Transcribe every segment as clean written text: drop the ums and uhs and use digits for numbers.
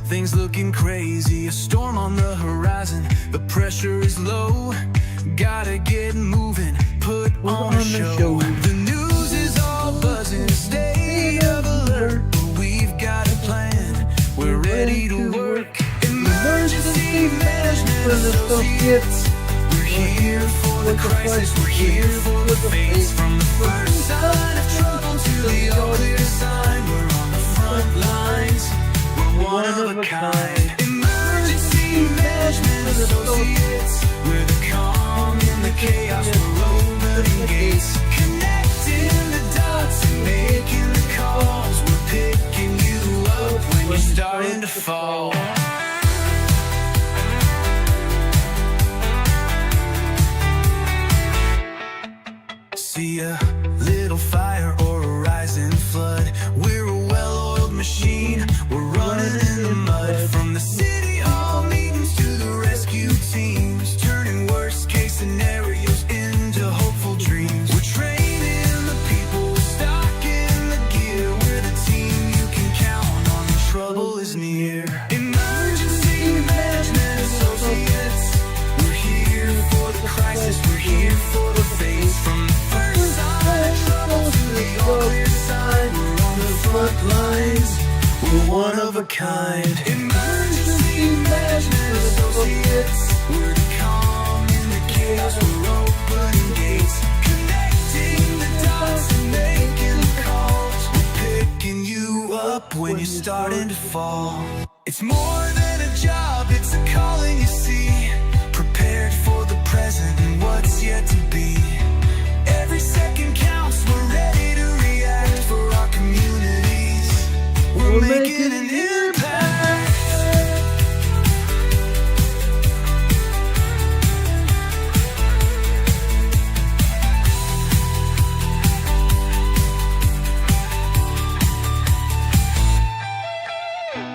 Things looking crazy, a storm on the horizon. The pressure is low, gotta get moving, put on a show. The news is all buzzing, state of alert, but we've got a plan, we're ready to work. Emergency Management Associates, we're here for the crisis, we're here for the face. From the first sign of trouble to the all clear sign, we're on the front lines, we're one of a kind. Emergency Management Associates, we're the calm in the chaos, we're opening gates, connecting the dots and making the calls. We're picking you up when you're starting to fall. See a little fire or a rising flood, we're a well-oiled machine, we're running in the mud. From the city hall meetings to the rescue teams, turning worst case scenarios into hopeful dreams. We're training the people, stocking the gear, we're the team you can count on when trouble is near. Emergency Management Associates, we're here for the crisis, we're here for the face. From the first sign of trouble to the all clear sign, we're on the front lines, we're one of a kind. Emergency Management Associates, we're the calm in the chaos, we're opening gates, connecting the dots and making the calls. We're picking you up when you're starting to fall. It's more than a job, it's a calling, you see. Prepared for the present and what's yet to be. Every second counts, we're ready to react for our communities. We're making an impact.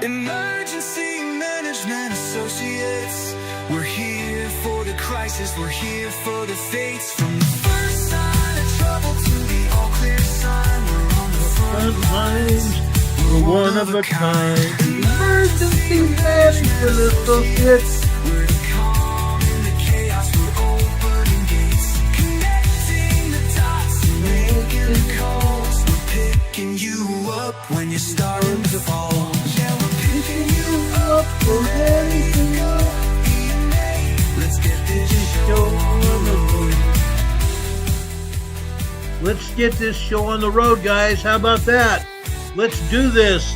Emergency Management Associates, we're here for the crisis, we're here for the fates. From the first sign of trouble to the all clear sign, we're on the front lines, we're one of a kind. Emergency Management Associates, we're the calm in the chaos, we're opening gates, connecting the dots and making the calls. We're picking you up when you're starting to fall. Yeah, we're picking you up, we're ready to go. EMA, let's get this show on the road. Let's get this show on the road, guys. How about that? Let's do this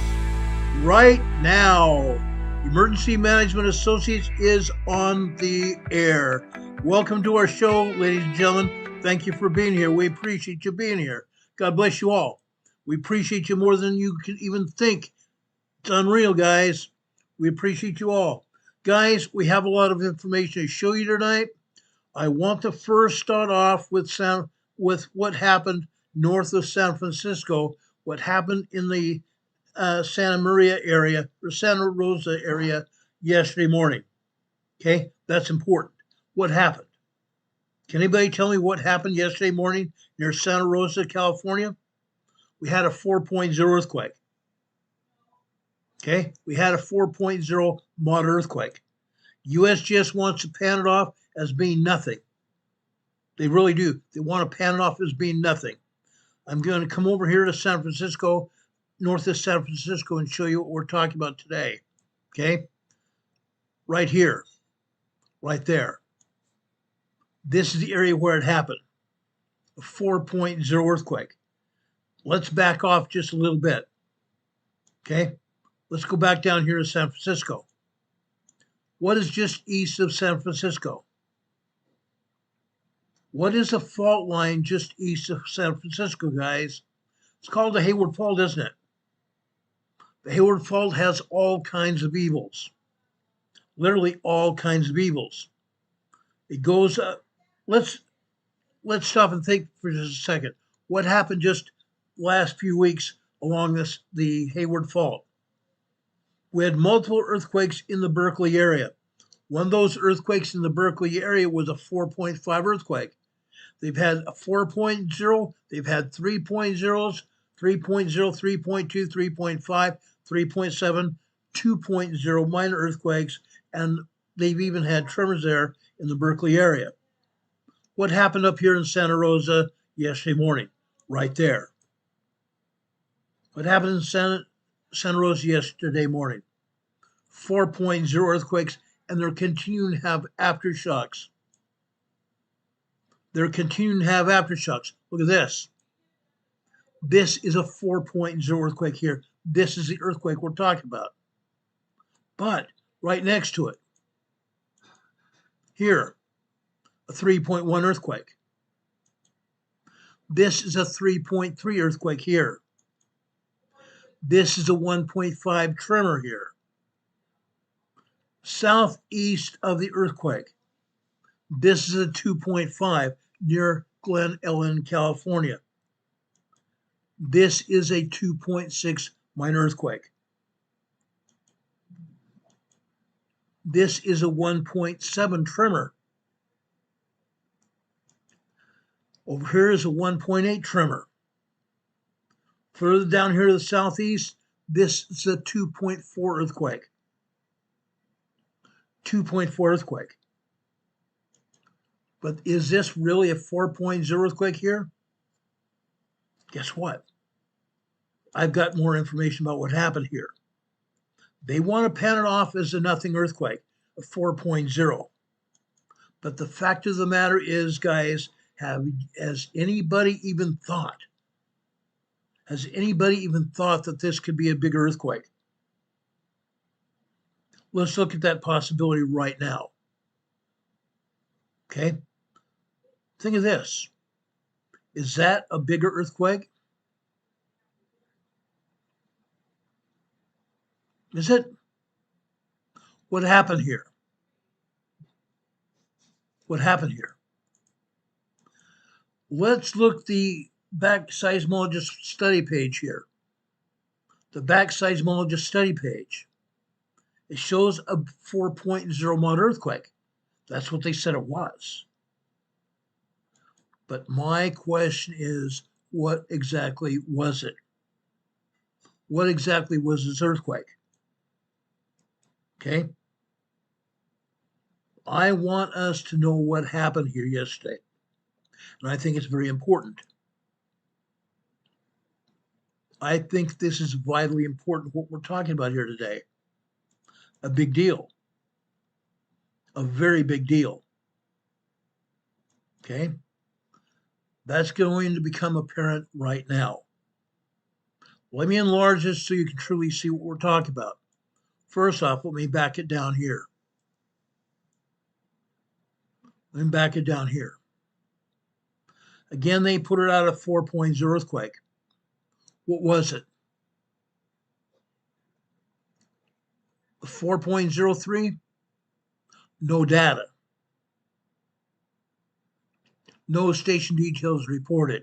right now. Emergency Management Associates is on the air. Welcome to our show, ladies and gentlemen. Thank you for being here. We appreciate you being here. God bless you all. We appreciate you more than you can even think. It's unreal, guys. We appreciate you all. Guys, we have a lot of information to show you tonight. I want to first start off with what happened north of San Francisco, what happened in the Santa Maria area or Santa Rosa area yesterday morning. Okay, that's important. What happened? Can anybody tell me what happened yesterday morning near Santa Rosa, California? We had a 4.0 earthquake. Okay, we had a 4.0 moderate earthquake. USGS wants to pan it off as being nothing. They really do. They want to pan it off as being nothing. I'm going to come over here to San Francisco, north of San Francisco, and show you what we're talking about today. Okay? Right here. Right there. This is the area where it happened. A 4.0 earthquake. Let's back off just a little bit. Okay? Let's go back down here to San Francisco. What is just east of San Francisco? What is a fault line just east of San Francisco, guys? It's called the Hayward Fault, isn't it? The Hayward Fault has all kinds of evils. Literally all kinds of evils. It goes, let's stop and think for just a second. What happened just last few weeks along the Hayward Fault? We had multiple earthquakes in the Berkeley area. One of those earthquakes in the Berkeley area was a 4.5 earthquake. They've had a 4.0, they've had 3.0s, 3.0, 3.2, 3.5, 3.7, 2.0 minor earthquakes, and they've even had tremors there in the Berkeley area. What happened up here in Santa Rosa yesterday morning? Right there. What happened in Santa Rosa yesterday morning? 4.0 earthquakes, and they're continuing to have aftershocks. They're continuing to have aftershocks. Look at this. This is a 4.0 earthquake here. This is the earthquake we're talking about. But right next to it, here, a 3.1 earthquake. This is a 3.3 earthquake here. This is a 1.5 tremor here. Southeast of the earthquake, this is a 2.5 near Glen Ellen, California. This is a 2.6 minor earthquake. This is a 1.7 tremor. Over here is a 1.8 tremor. Further down here to the southeast, this is a 2.4 earthquake. 2.4 earthquake. But is this really a 4.0 earthquake here? Guess what? I've got more information about what happened here. They want to pan it off as a nothing earthquake, a 4.0. But the fact of the matter is, guys, has anybody even thought? Has anybody even thought that this could be a bigger earthquake? Let's look at that possibility right now. Okay? Think of this. Is that a bigger earthquake? Is it? What happened here? What happened here? Let's look the back seismologist study page here. The back seismologist study page. It shows a 4.0 mod earthquake. That's what they said it was. But my question is, what exactly was it? What exactly was this earthquake? Okay? I want us to know what happened here yesterday. And I think it's very important. I think this is vitally important, what we're talking about here today. A big deal. A very big deal. Okay? That's going to become apparent right now. Let me enlarge this so you can truly see what we're talking about. First off, let me back it down here. Let me back it down here. Again, they put it out a 4.0 earthquake. What was it? 4.03? No data. No station details reported.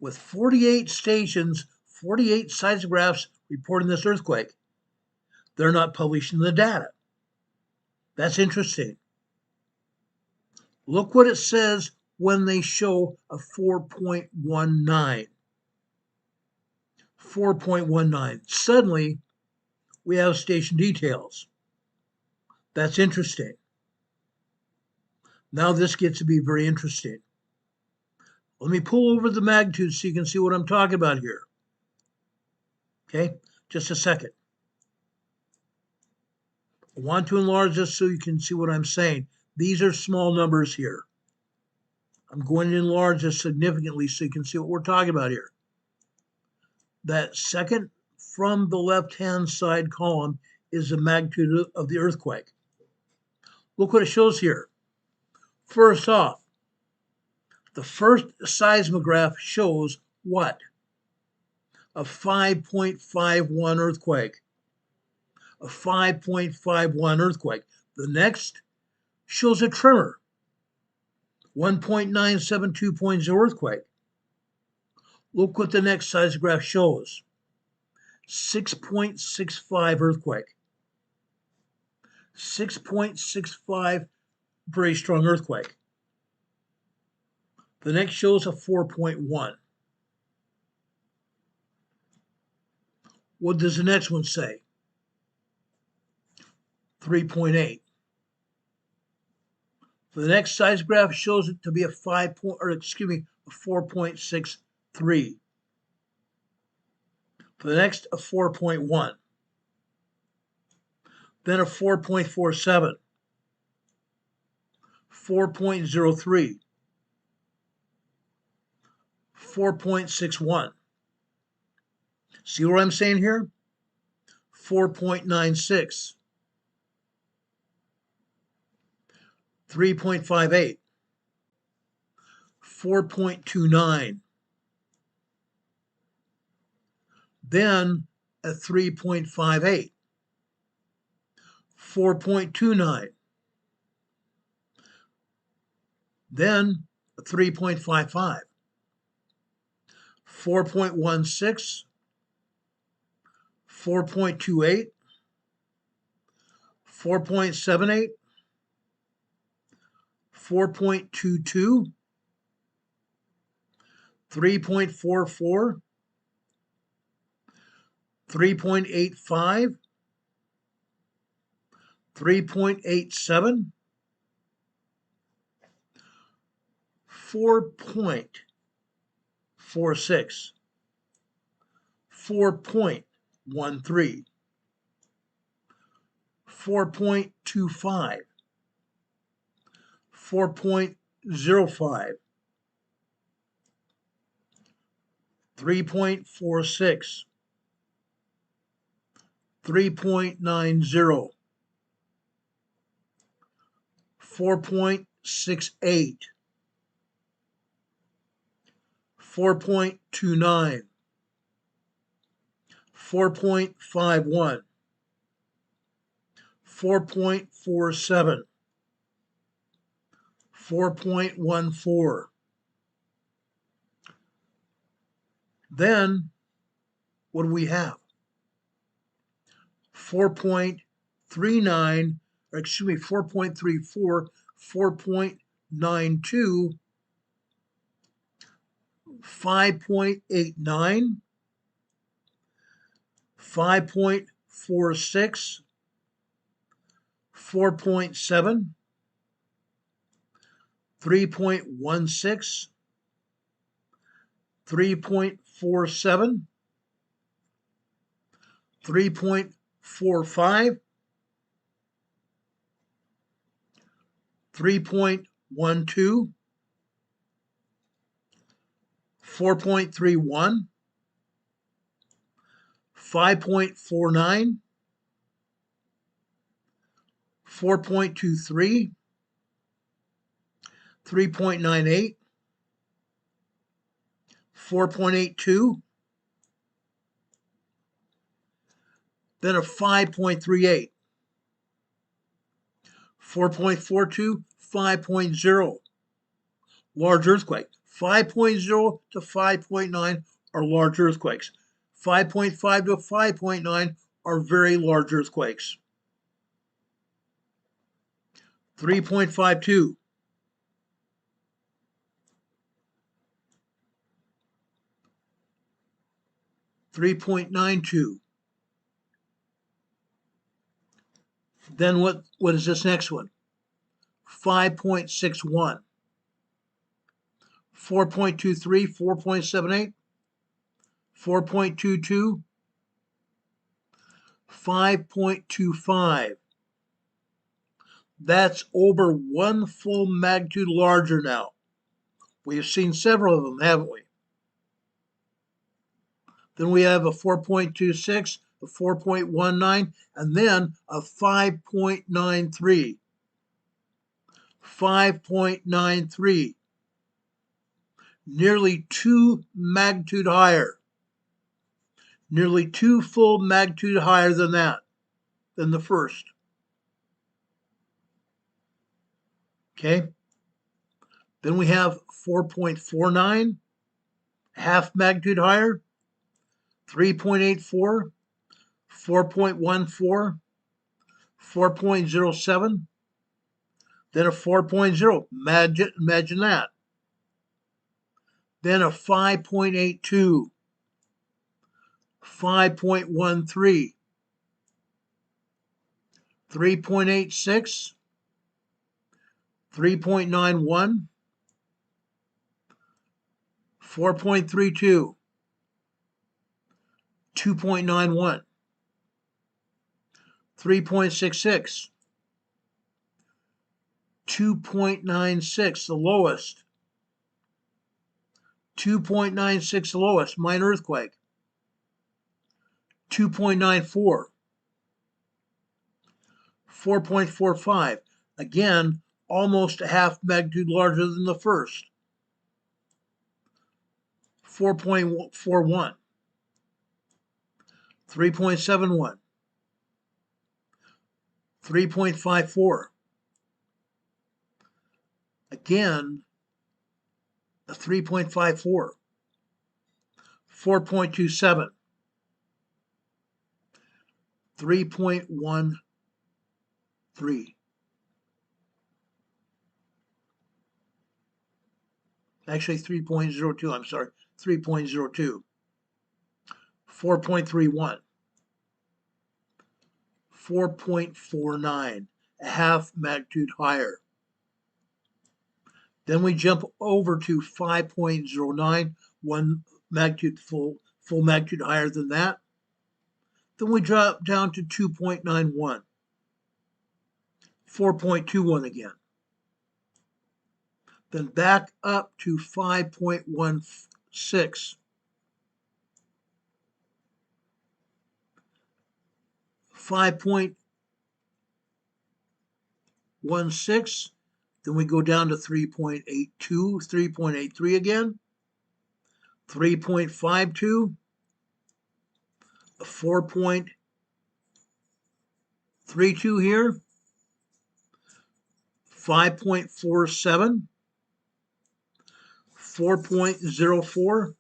With 48 stations, 48 seismographs reporting this earthquake, they're not publishing the data. That's interesting. Look what it says when they show a 4.19. 4.19. Suddenly, we have station details. That's interesting. Now this gets to be very interesting. Let me pull over the magnitude so you can see what I'm talking about here. Okay, just a second. I want to enlarge this so you can see what I'm saying. These are small numbers here. I'm going to enlarge this significantly so you can see what we're talking about here. That second from the left-hand side column is the magnitude of the earthquake. Look what it shows here. First off, the first seismograph shows what? A 5.51 earthquake. A 5.51 earthquake. The next shows a tremor. 1.972.0 earthquake. Look what the next seismograph shows. 6.65 earthquake. 6.65, very strong earthquake. The next shows a 4.1. What does the next one say? 3.8. For the next size graph shows it to be a 4.63. For the next, a 4.1. Then a 4.47. 4.03. 4.61. See what I'm saying here? 4.96. 3.58. 4.29. Then a 3.58. 4.29. Then a 3.55. 4.16. 4.28. 4.78. 4.22. 3.44. 3.85. 3.87. 4.46. 4.13. 4.25. 4.05. 3.46. 3.90. 4.68. 4.29. 4.51. 4.47. 4.14. Then what do we have? 4.39, or excuse me, 4.34, 4.92, 5.89, 5.46, 4.7, 3.16, 3.47, 3.45, 3.12, 4.31, 5.49, 4.23, 3.98, 4.82, then a 5.38, 4.42, 5.0, large earthquake. 5.0 to 5.9 are large earthquakes. 5.5 to 5.9 are very large earthquakes. 3.52, 3.92. Then what is this next one? 5.61, 4.23, 4.78, 4.22, 5.25. That's over one full magnitude larger now. We have seen several of them, haven't we? Then we have a 4.26, a 4.19, and then a 5.93. 5.93. Nearly 2 magnitude higher. Nearly 2 full magnitude higher than that, than the first. Okay. Then we have 4.49, half magnitude higher, 3.84, 4.14, 4.07, then a 4.0. Imagine that. Then a 5.82, 5.13, 3.86, 3.91, 4.32, 2.91, 3.66, 2.96, the lowest, 2.96, the lowest, minor earthquake, 2.94, 4.45, again, almost a half magnitude larger than the first, 4.41, 3.71, 3.54, again, a 3.54, 4.27, 3.13, actually 3.02, I'm sorry, 3.02, 4.31, 4.49, a half magnitude higher. Then we jump over to 5.09, one magnitude full magnitude higher than that. Then we drop down to 2.91, 4.21 again. Then back up to 5.16, 5.16, then we go down to 3.82, 3.83 again, 3.52, 4.32 here, 5.47, 4.04,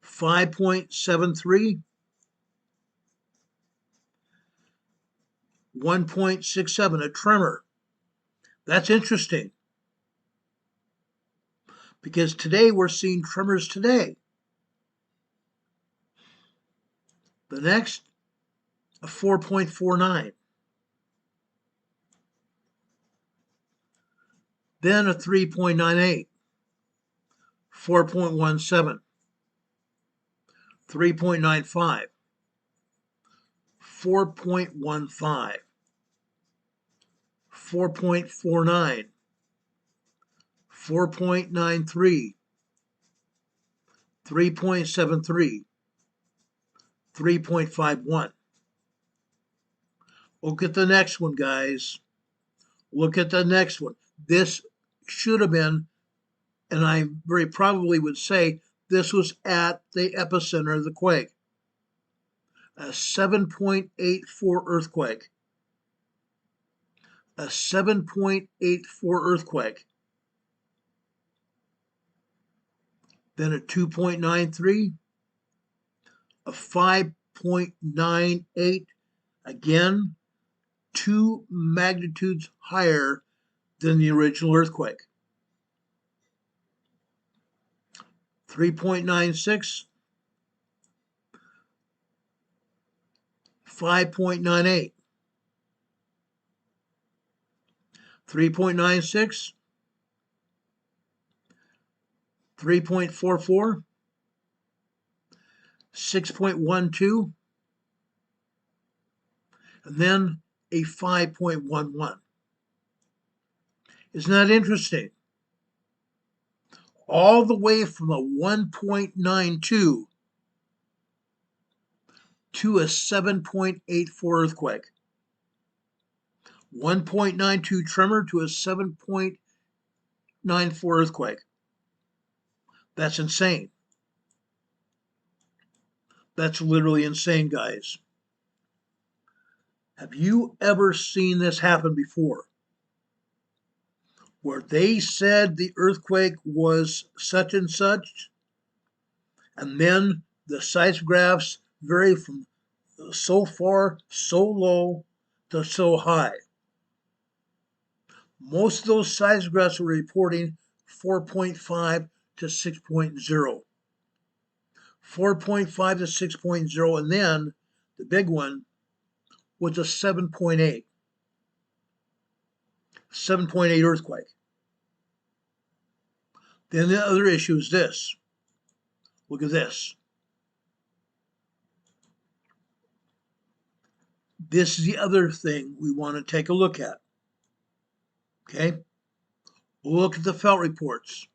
5.73, 1.67, a tremor. That's interesting because today we're seeing tremors today. The next, a 4.49. Then a 3.98, 4.17, 3.95, 4.15, 4.49, 4.93, 3.73, 3.51. Look at the next one, guys. Look at the next one. This should have been, and I very probably would say, this was at the epicenter of the quake. A 7.84 earthquake. A 7.84 earthquake. Then a 2.93, a 5.98, again, 2 magnitudes higher than the original earthquake. 3.96, 5.98, 3.96, 3.44, 6.12, and then a 5.11. Isn't that interesting? All the way from a 1.92 to a 7.84 earthquake. 1.92 tremor to a 7.94 earthquake. That's insane. That's literally insane, guys. Have you ever seen this happen before? Where they said the earthquake was such and such, and then the seismographs vary from so far, so low, to so high. Most of those seismographs were reporting 4.5 to 6.0. 4.5 to 6.0, and then the big one, was a 7.8. 7.8 earthquake. Then the other issue is this. Look at this. This is the other thing we want to take a look at. Okay? Look at the felt reports.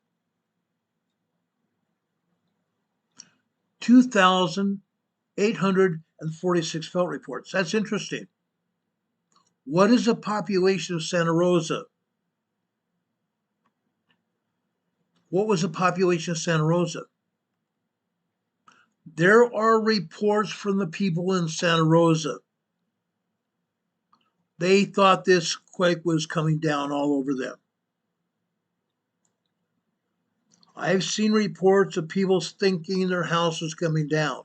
2,846 felt reports. That's interesting. What is the population of Santa Rosa? What was the population of Santa Rosa? There are reports from the people in Santa Rosa. They thought this quake was coming down all over them. I've seen reports of people thinking their house was coming down.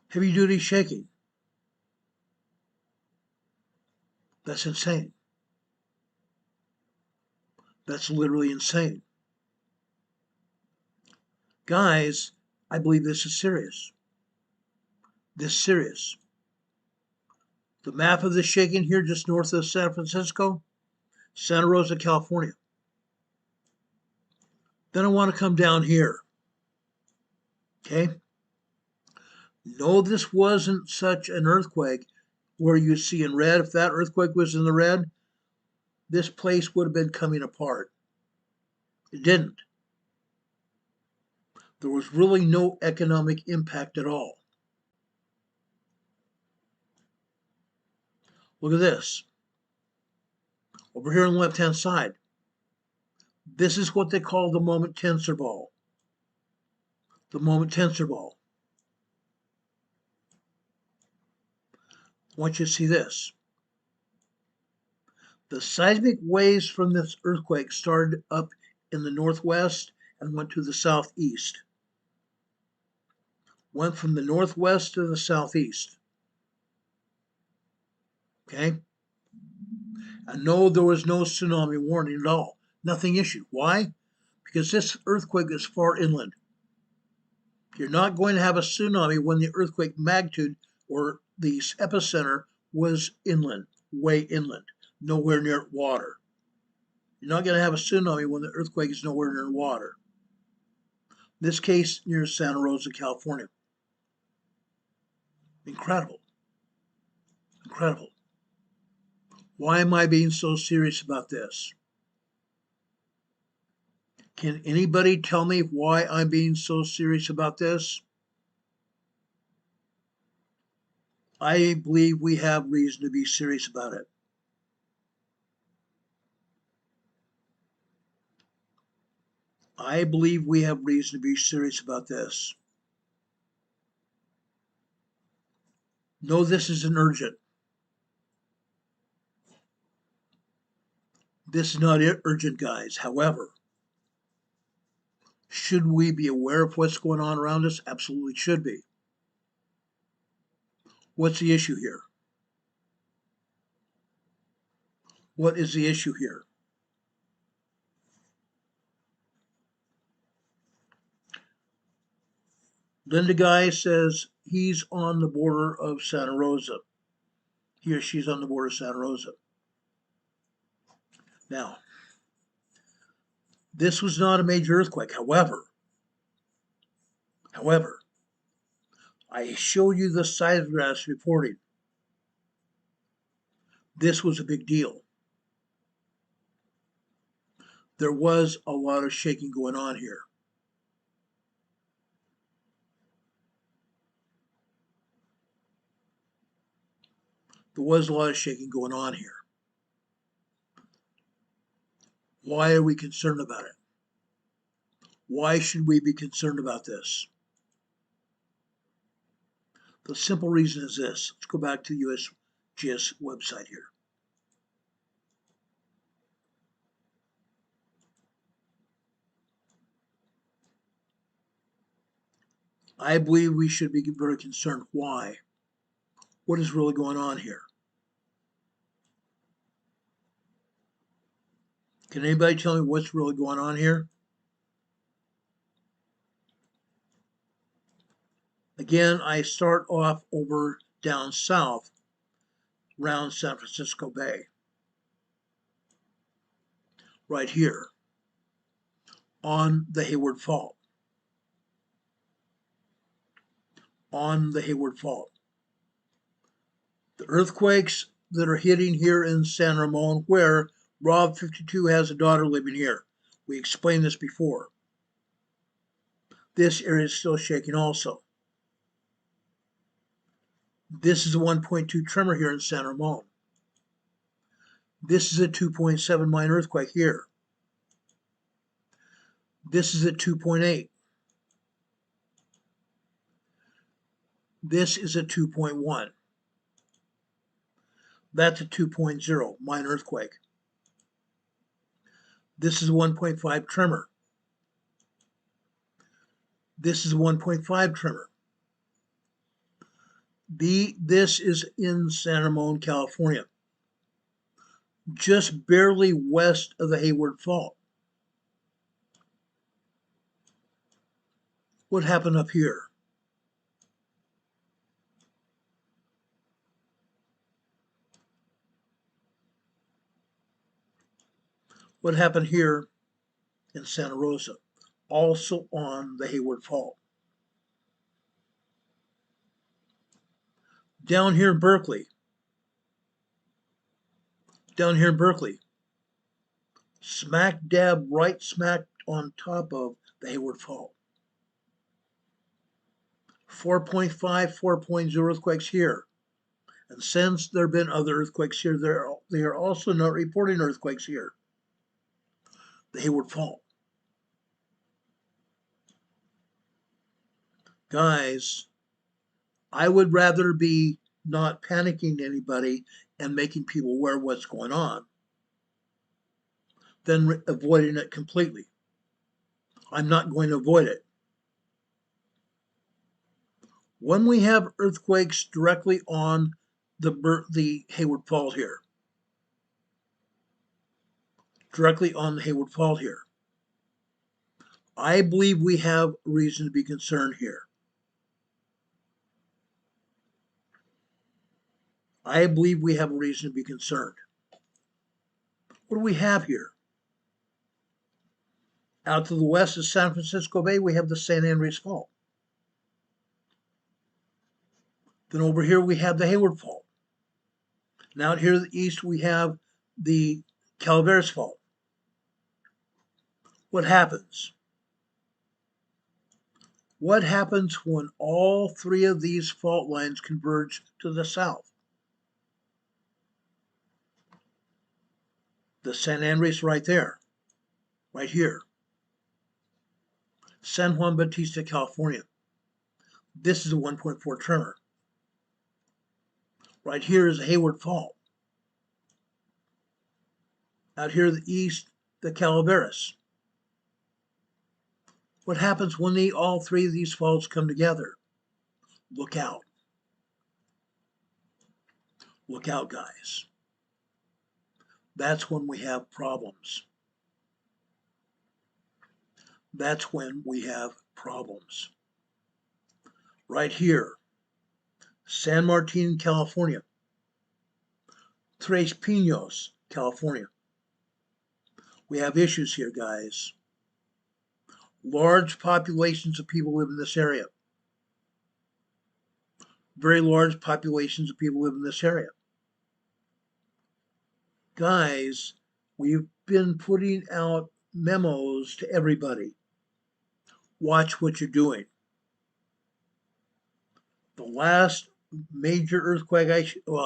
Heavy duty shaking. That's insane. That's literally insane. Guys, I believe this is serious. This is serious. The map of the shaking here just north of San Francisco, Santa Rosa, California. Then I want to come down here. Okay? No, this wasn't such an earthquake where you see in red. If that earthquake was in the red, this place would have been coming apart. It didn't. There was really no economic impact at all. Look at this. Over here on the left-hand side, this is what they call the moment tensor ball. The moment tensor ball. I want you to see this. The seismic waves from this earthquake started up in the northwest and went to the southeast. Went from the northwest to the southeast. Okay? And no, there was no tsunami warning at all. Nothing issued. Why? Because this earthquake is far inland. You're not going to have a tsunami when the earthquake magnitude or the epicenter was inland, way inland, nowhere near water. You're not going to have a tsunami when the earthquake is nowhere near water. In this case, near Santa Rosa, California. Incredible. Incredible. Why am I being so serious about this? Can anybody tell me why I'm being so serious about this? I believe we have reason to be serious about it. I believe we have reason to be serious about this. No, this isn't urgent. This is not urgent, guys. However, should we be aware of what's going on around us? Absolutely should be. What's the issue here? What is the issue here? Linda Guy says he's on the border of Santa Rosa. He or she's on the border of Santa Rosa. Now, this was not a major earthquake. However, I showed you the seismographs reporting. This was a big deal. There was a lot of shaking going on here. There was a lot of shaking going on here. Why are we concerned about it? Why should we be concerned about this? The simple reason is this. Let's go back to the USGS website here. I believe we should be very concerned. Why? What is really going on here? Can anybody tell me what's really going on here? Again, I start off over down south around San Francisco Bay. Right here on the Hayward Fault. On the Hayward Fault. The earthquakes that are hitting here in San Ramon, where Rob 52 has a daughter living here. We explained this before. This area is still shaking also. This is a 1.2 tremor here in San Ramon. This is a 2.7 minor earthquake here. This is a 2.8. This is a 2.1. That's a 2.0 minor earthquake. This is a 1.5 tremor. This is a 1.5 tremor. This is in San Ramon, California, just barely west of the Hayward Fault. What happened up here? What happened here in Santa Rosa, also on the Hayward Fault? Down here in Berkeley, smack dab, right smack on top of the Hayward Fault. 4.5, 4.0 earthquakes here. And since there have been other earthquakes here, they are also not reporting earthquakes here. The Hayward Fault. Guys, I would rather be not panicking anybody and making people aware of what's going on than avoiding it completely. I'm not going to avoid it. When we have earthquakes directly on the Hayward Fault here, I believe we have reason to be concerned here. I believe we have a reason to be concerned. What do we have here? Out to the west of San Francisco Bay, we have the San Andreas Fault. Then over here, we have the Hayward Fault. And out here to the east, we have the Calaveras Fault. What happens? What happens when all three of these fault lines converge to the south? The San Andreas right there, right here. San Juan Bautista, California. This is a 1.4 tremor. Right here is the Hayward Fault. Out here to the east, the Calaveras. What happens when all three of these faults come together? Look out. Look out, guys. That's when we have problems. That's when we have problems. Right here, San Martin, California. Tres Pinos, California. We have issues here, guys. Large populations of people live in this area. Very large populations of people live in this area. Guys, we've been putting out memos to everybody. Watch what you're doing. The last major earthquake, I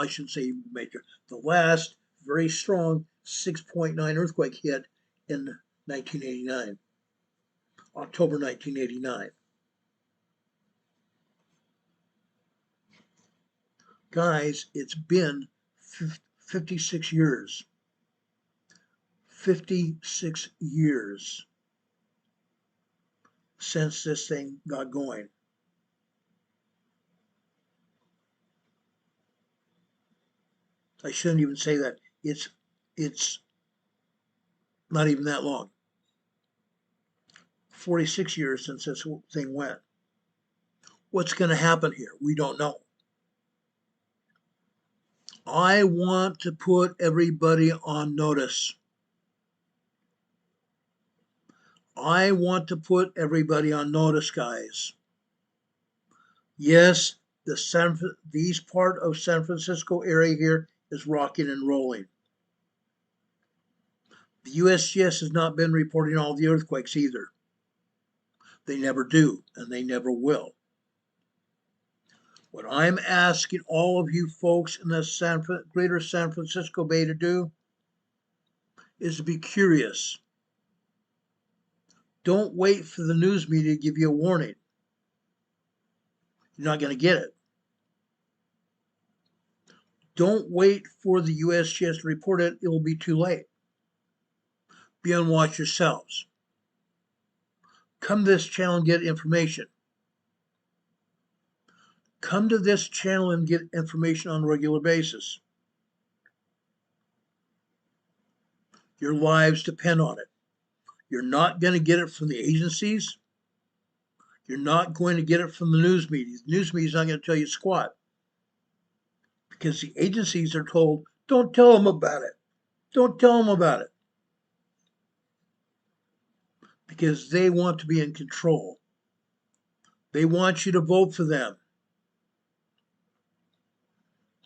shouldn't say major, the last very strong 6.9 earthquake hit in 1989, October 1989. Guys, it's been 56 years. 56 years since this thing got going. I shouldn't even say that. It's not even that long. 46 years since this thing went. What's going to happen here? We don't know. I want to put everybody on notice. I want to put everybody on notice, guys. Yes, the east part of San Francisco area here is rocking and rolling. The USGS has not been reporting all the earthquakes either. They never do, and they never will. What I'm asking all of you folks in the greater San Francisco Bay to do is to be curious. Don't wait for the news media to give you a warning. You're not going to get it. Don't wait for the USGS to report it. It will be too late. Be on watch yourselves. Come to this channel and get information. Come to this channel and get information on a regular basis. Your lives depend on it. You're not going to get it from the agencies. You're not going to get it from the news media. The news media is not going to tell you squat. Because the agencies are told, don't tell them about it. Don't tell them about it. Because they want to be in control. They want you to vote for them.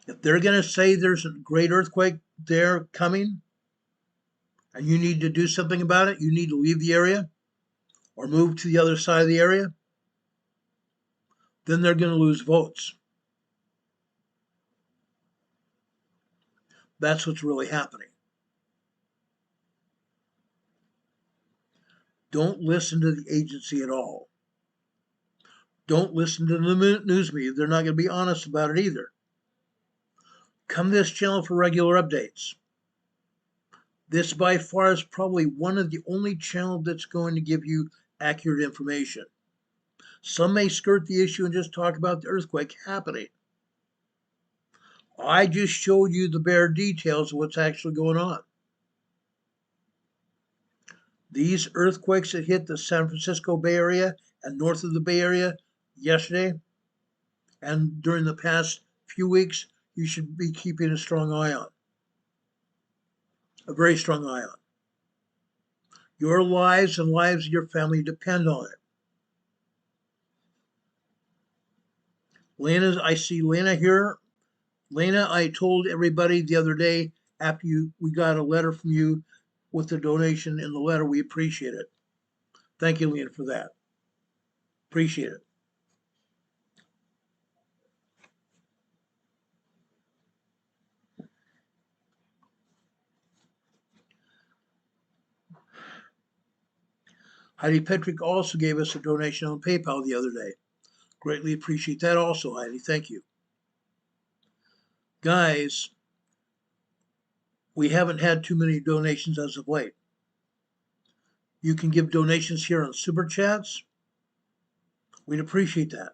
If they're going to say there's a great earthquake there coming, and you need to do something about it, you need to leave the area or move to the other side of the area, then they're going to lose votes. That's what's really happening. Don't listen to the agency at all. Don't listen to the news media. They're not going to be honest about it either. Come to this channel for regular updates. This by far is probably one of the only channels that's going to give you accurate information. Some may skirt the issue and just talk about the earthquake happening. I just showed you the bare details of what's actually going on. These earthquakes that hit the San Francisco Bay Area and north of the Bay Area yesterday and during the past few weeks, you should be keeping a strong eye on. A very strong eye on. Your lives and lives of your family depend on it. Lena, I see Lena here. Lena, I told everybody the other day after we got a letter from you with the donation in the letter. We appreciate it. Thank you, Lena, for that. Appreciate it. Heidi Petrick also gave us a donation on PayPal the other day. Greatly appreciate that also, Heidi. Thank you. Guys, we haven't had too many donations as of late. You can give donations here on Super Chats. We'd appreciate that.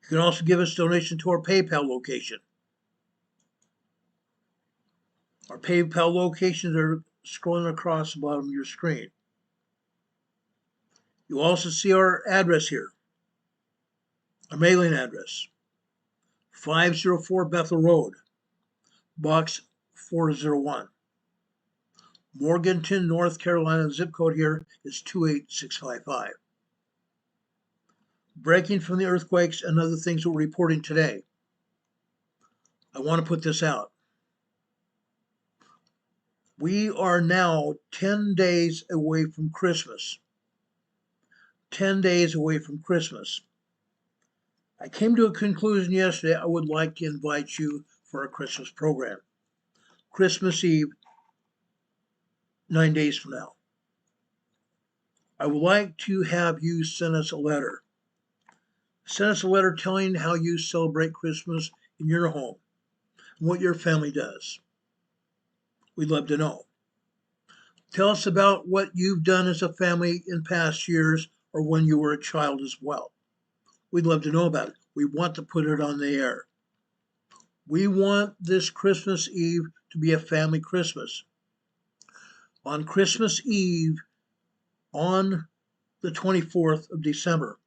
You can also give us donation to our PayPal location. Our PayPal locations are scrolling across the bottom of your screen. You also see our address here, our mailing address, 504 Bethel Road, Box 401. Morganton, North Carolina. Zip code here is 28655. Breaking from the earthquakes and other things we're reporting today. I want to put this out. We are now 10 days away from Christmas. 10 days away from Christmas. I came to a conclusion yesterday. I would like to invite you for a Christmas program. Christmas Eve, 9 days from now. I would like to have you send us a letter. Send us a letter telling how you celebrate Christmas in your home and what your family does. We'd love to know. Tell us about what you've done as a family in past years or when you were a child as well. We'd love to know about it. We want to put it on the air. We want this Christmas Eve to be a family Christmas. On Christmas Eve, on the 24th of December,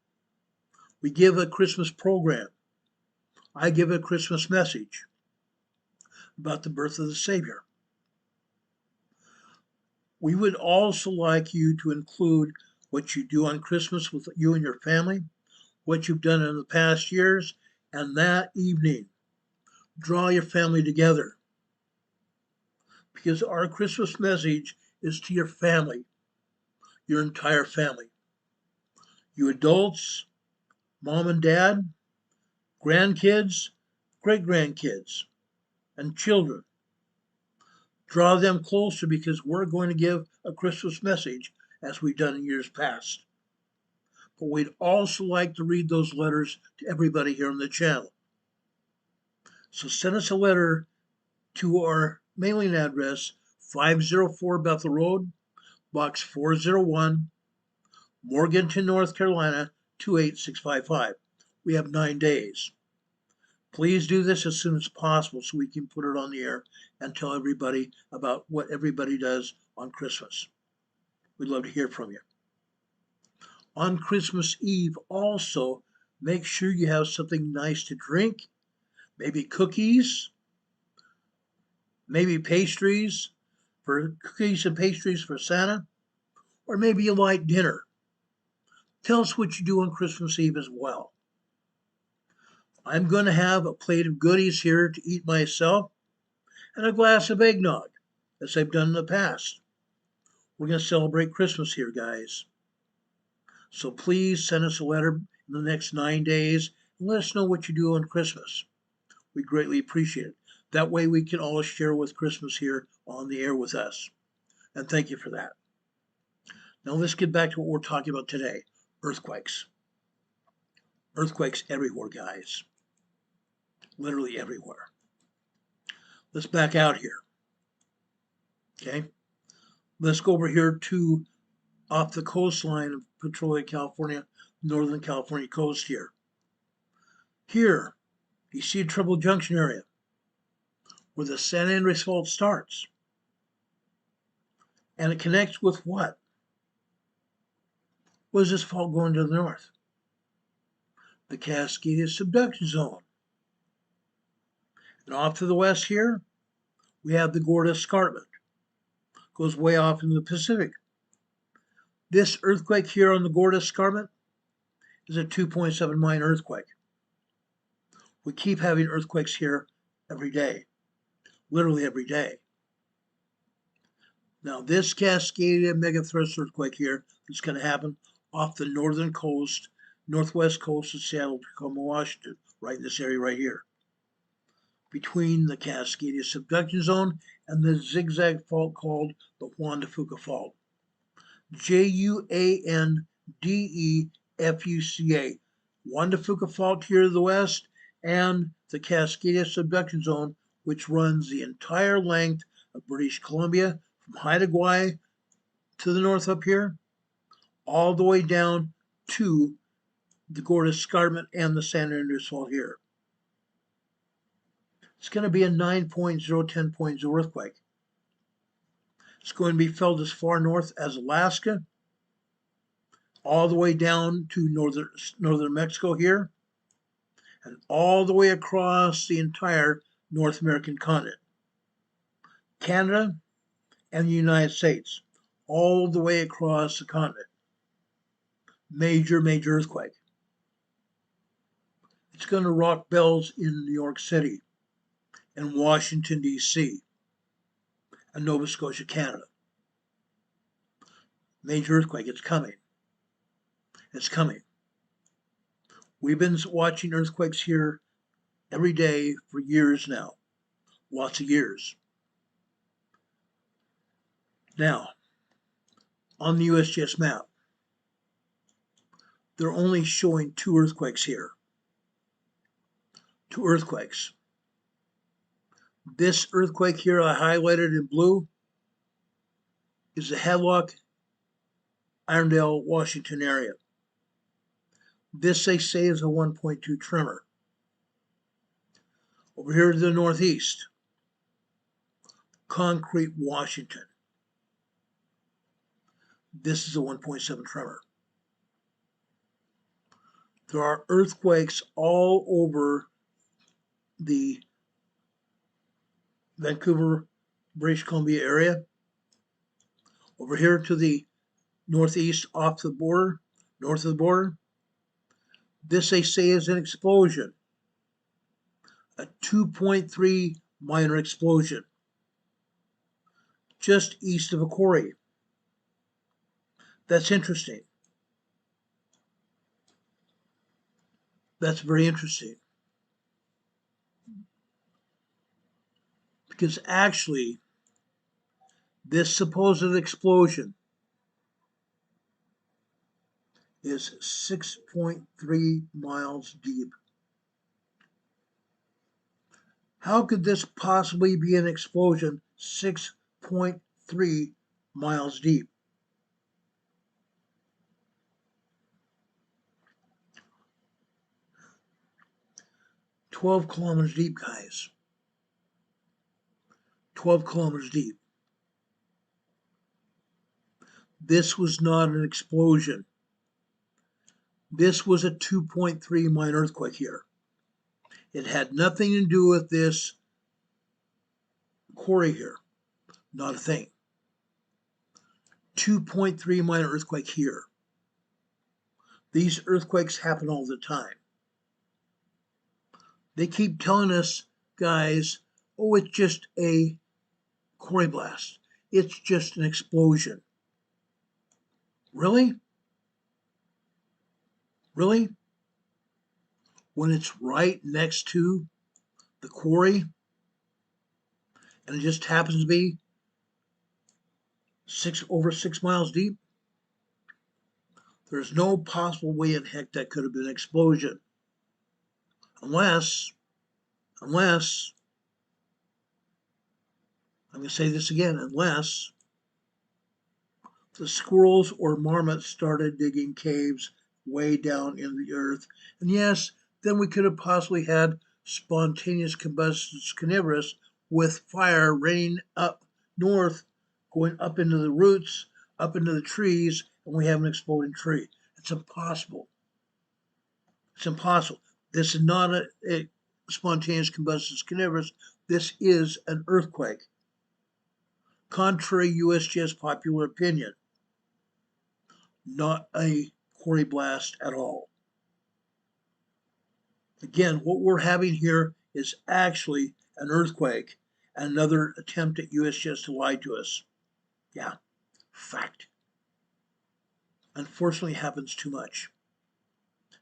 we give a Christmas program. I give a Christmas message. about the birth of the Savior. We would also like you to include what you do on Christmas with you and your family, what you've done in the past years, and that evening, draw your family together. Because our Christmas message is to your family, your entire family. You adults, mom and dad, grandkids, great-grandkids, and children. Draw them closer because we're going to give a Christmas message as we've done in years past. But we'd also like to read those letters to everybody here on the channel. So send us a letter to our mailing address, 504 Bethel Road, Box 401, Morganton, North Carolina, 28655. We have 9 days. Please do this as soon as possible so we can put it on the air and tell everybody about what everybody does on Christmas. We'd love to hear from you. On Christmas Eve, also, make sure you have something nice to drink, maybe cookies, maybe cookies and pastries for Santa, or maybe a light dinner. Tell us what you do on Christmas Eve as well. I'm going to have a plate of goodies here to eat myself and a glass of eggnog, as I've done in the past. We're going to celebrate Christmas here, guys. So please send us a letter in the next 9 days and let us know what you do on Christmas. We greatly appreciate it. That way we can all share with Christmas here on the air with us. And thank you for that. Now let's get back to what we're talking about today, earthquakes. Earthquakes everywhere, guys. Literally everywhere. Let's back out here. Okay? Let's go over here to off the coastline of Petrolia, California, Northern California coast here. Here, you see a Triple Junction area where the San Andreas Fault starts. And it connects with what? What is this fault going to the north? The Cascadia Subduction Zone. And off to the west here, we have the Gorda Escarpment. Goes way off into the Pacific. This earthquake here on the Gorda Escarpment is a 2.7 magnitude earthquake. We keep having earthquakes here every day, literally every day. Now this Cascadia megathrust earthquake here is going to happen off the northern coast, northwest coast of Seattle, Tacoma, Washington, right in this area right here, between the Cascadia Subduction Zone and the zigzag fault called the Juan de Fuca Fault. Juandefuca. Juan de Fuca Fault here to the west, and the Cascadia Subduction Zone, which runs the entire length of British Columbia from Haida Gwaii to the north up here, all the way down to the Gorda Escarpment and the San Andreas Fault here. It's going to be a 9.0, 10.0 earthquake. It's going to be felt as far north as Alaska, all the way down to northern Mexico here, and all the way across the entire North American continent. Canada and the United States, all the way across the continent. Major, major earthquake. It's going to rock bells in New York City and Washington, D.C. and Nova Scotia, Canada. Major earthquake, it's coming. It's coming. We've been watching earthquakes here every day for years now. Lots of years. Now, on the USGS map, they're only showing 2 earthquakes here. 2 earthquakes. This earthquake here I highlighted in blue is the Hadlock, Irondale, Washington area. This, they say, is a 1.2 tremor. Over here to the northeast, Concrete, Washington. This is a 1.7 tremor. There are earthquakes all over the Vancouver, British Columbia area. Over here to the northeast off the border, north of the border, this they say is an explosion, a 2.3 minor explosion, just east of a quarry. That's interesting. That's very interesting. Because actually, this supposed explosion is 6.3 miles deep. How could this possibly be an explosion 6.3 miles deep? "12 kilometers deep, guys. 12 kilometers deep. This was not an explosion. This was a 2.3 minor earthquake here. It had nothing to do with this quarry here. Not a thing. 2.3 minor earthquake here. These earthquakes happen all the time. They keep telling us, guys, oh, it's just a quarry blast. It's just an explosion. Really? Really? When it's right next to the quarry, and it just happens to be over 6 miles deep? There's no possible way in heck that could have been an explosion. Unless, I'm going to say this again, unless the squirrels or marmots started digging caves way down in the earth. And yes, then we could have possibly had spontaneous combustion carnivorous with fire raining up north, going up into the roots, up into the trees, and we have an exploding tree. It's impossible. It's impossible. This is not a spontaneous combustion carnivorous. This is an earthquake. Contrary USGS popular opinion, not a quarry blast at all. Again, what we're having here is actually an earthquake and another attempt at USGS to lie to us. Yeah, fact. Unfortunately, happens too much.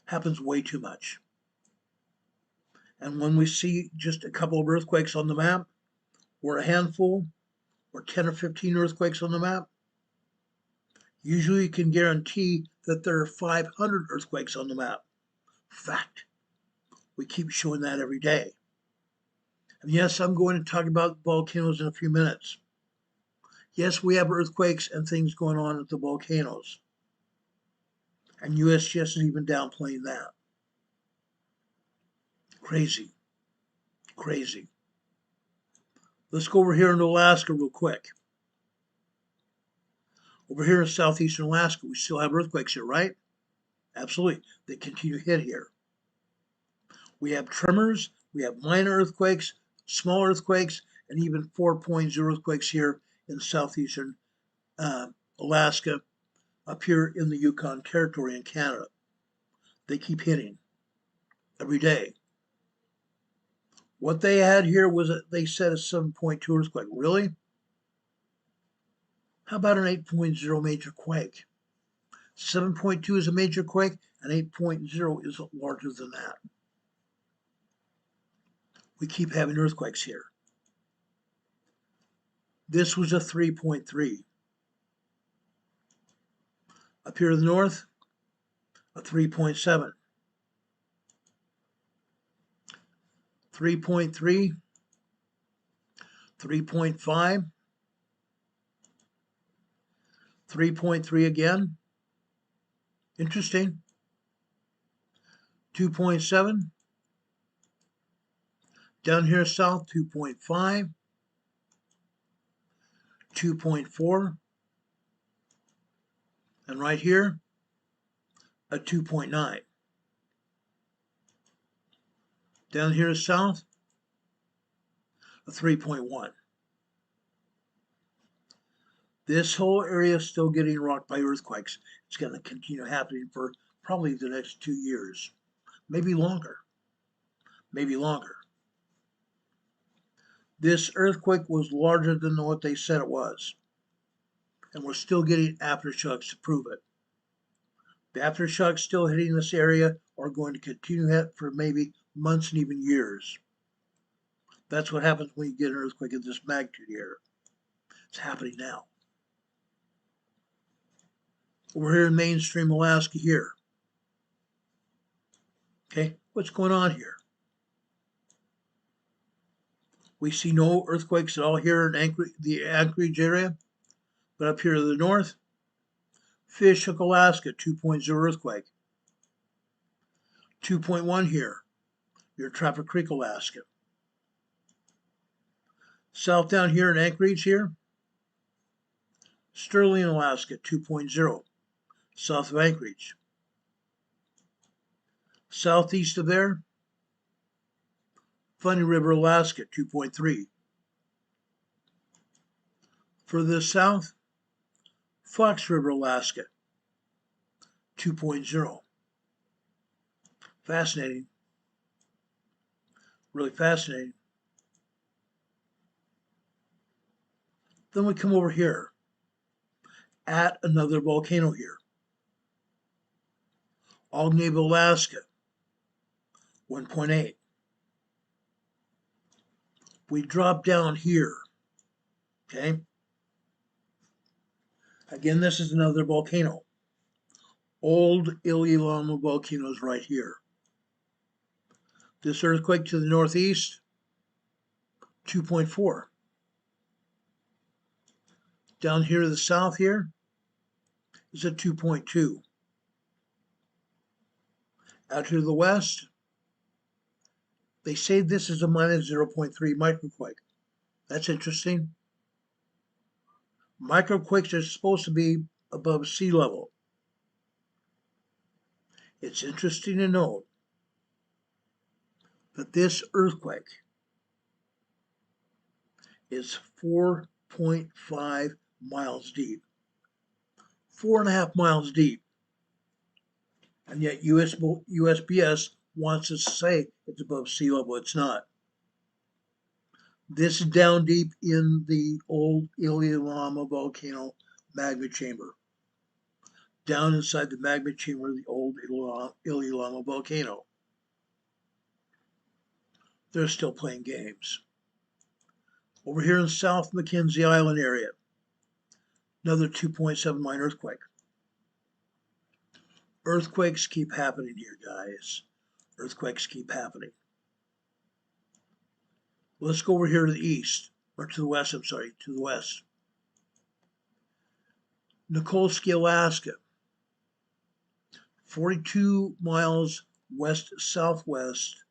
Happens way too much. And when we see just a couple of earthquakes on the map, or a handful, or 10 or 15 earthquakes on the map, usually you can guarantee that there are 500 earthquakes on the map. Fact. We keep showing that every day. And yes, I'm going to talk about volcanoes in a few minutes. Yes, we have earthquakes and things going on at the volcanoes. And USGS is even downplaying that. Crazy. Crazy. Let's go over here in Alaska real quick. Over here in southeastern Alaska, we still have earthquakes here, right? Absolutely. They continue to hit here. We have tremors, we have minor earthquakes, small earthquakes, and even 4.0 earthquakes here in southeastern Alaska, up here in the Yukon Territory in Canada. They keep hitting every day. What they had here was, they said, a 7.2 earthquake. Really? How about an 8.0 major quake? 7.2 is a major quake, and 8.0 is larger than that. We keep having earthquakes here. This was a 3.3. Up here to the north, a 3.7. 3.3, 3.5, 3.3 again. Interesting. 2.7. Down here south, 2.5, 2.4, and right here, a 2.9. Down here south, a 3.1. This whole area is still getting rocked by earthquakes. It's going to continue happening for probably the next 2 years, maybe longer, maybe longer. This earthquake was larger than what they said it was, and we're still getting aftershocks to prove it. The aftershocks still hitting this area are going to continue hit for maybe months and even years. That's what happens when you get an earthquake of this magnitude here. It's happening now. We're here in mainstream Alaska here. Okay, what's going on here? We see no earthquakes at all here in the Anchorage area, but up here to the north, Fish Hook, Alaska, 2.0 earthquake. 2.1 here, near Trapper Creek, Alaska. South down here in Anchorage here, Sterling, Alaska, 2.0, south of Anchorage. Southeast of there, Funny River, Alaska, 2.3. Further south, Fox River, Alaska, 2.0. Fascinating. Really fascinating. Then we come over here at another volcano here. Ognev, Alaska, 1.8. We drop down here, okay? Again, this is another volcano. Old Iliamna volcano is right here. This earthquake to the northeast, 2.4. Down here to the south here is a 2.2. Out here to the west, they say this is a minus 0.3 microquake. That's interesting. Microquakes are supposed to be above sea level. It's interesting to note that this earthquake is 4.5 miles deep. 4.5 miles deep. And yet USGS wants us to say it's above sea level. It's not. This is down deep in the old Iliamna volcano magma chamber. Down inside the magma chamber of the old Iliamna volcano. They're still playing games. Over here in South Mackenzie Island area, another 2.7 mine earthquake. Earthquakes keep happening here, guys. Earthquakes keep happening. Let's go over here to the east, or to the west, I'm sorry, to the west. Nikolsky, Alaska, 42 miles west-southwest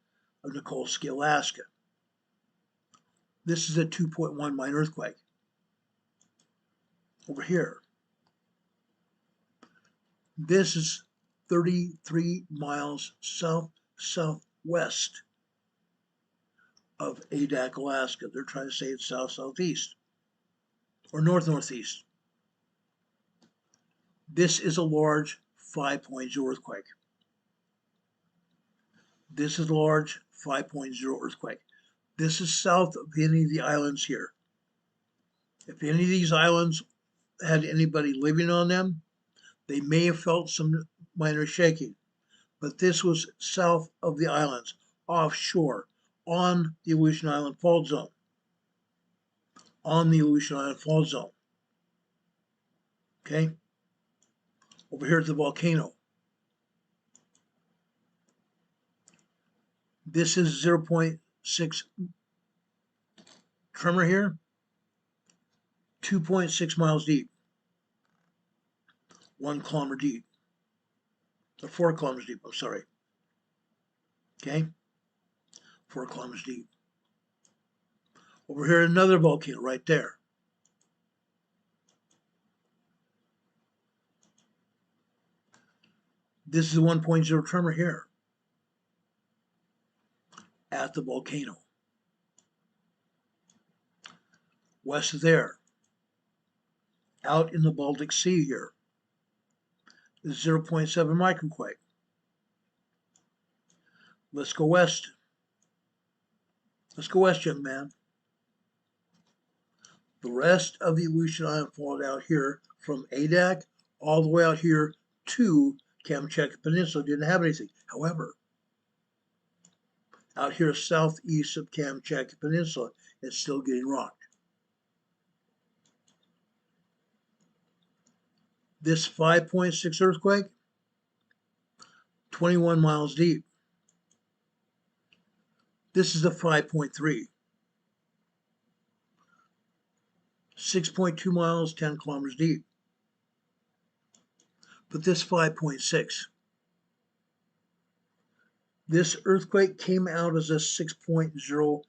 of Nikolsky, Alaska. This is a 2.1 mine earthquake. Over here. This is 33 miles south-southwest of Adak, Alaska. They're trying to say it's south-southeast or north-northeast. This is a large 5.0 earthquake. This is a large 5.0 earthquake. This is south of any of the islands here. If any of these islands had anybody living on them, they may have felt some minor shaking. But this was south of the islands, offshore, on the Aleutian Island Fault Zone. On the Aleutian Island Fault Zone. Okay? Over here at the volcano. This is 0.6 tremor here. 2.6 miles deep. 1 kilometer deep. Or 4 kilometers deep, I'm sorry. Okay? 4 kilometers deep. Over here, another volcano right there. This is a 1.0 tremor here at the volcano. West of there, out in the Baltic Sea here, is 0.7 microquake. Let's go west. Let's go west, young man. The rest of the Aleutian Island fault out here from Adak all the way out here to Kamchatka Peninsula didn't have anything. However, out here southeast of Kamchatka Peninsula, it's still getting rocked. This 5.6 earthquake, 21 miles deep. This is a 5.3. 6.2 miles, 10 kilometers deep. But this 5.6, this earthquake came out as a 6.0,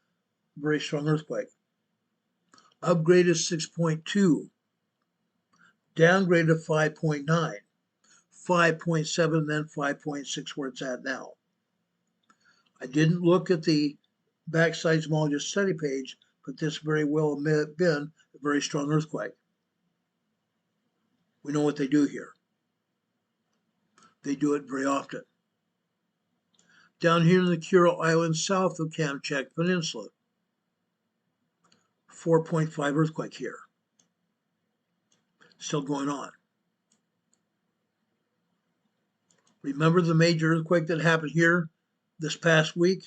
very strong earthquake. Upgraded 6.2, downgraded 5.9, 5.7, then 5.6 where it's at now. I didn't look at the backside seismologist study page, but this very well may have been a very strong earthquake. We know what they do here. They do it very often. Down here in the Kuril Islands south of Kamchatka Peninsula, 4.5 earthquake here. Still going on. Remember the major earthquake that happened here this past week?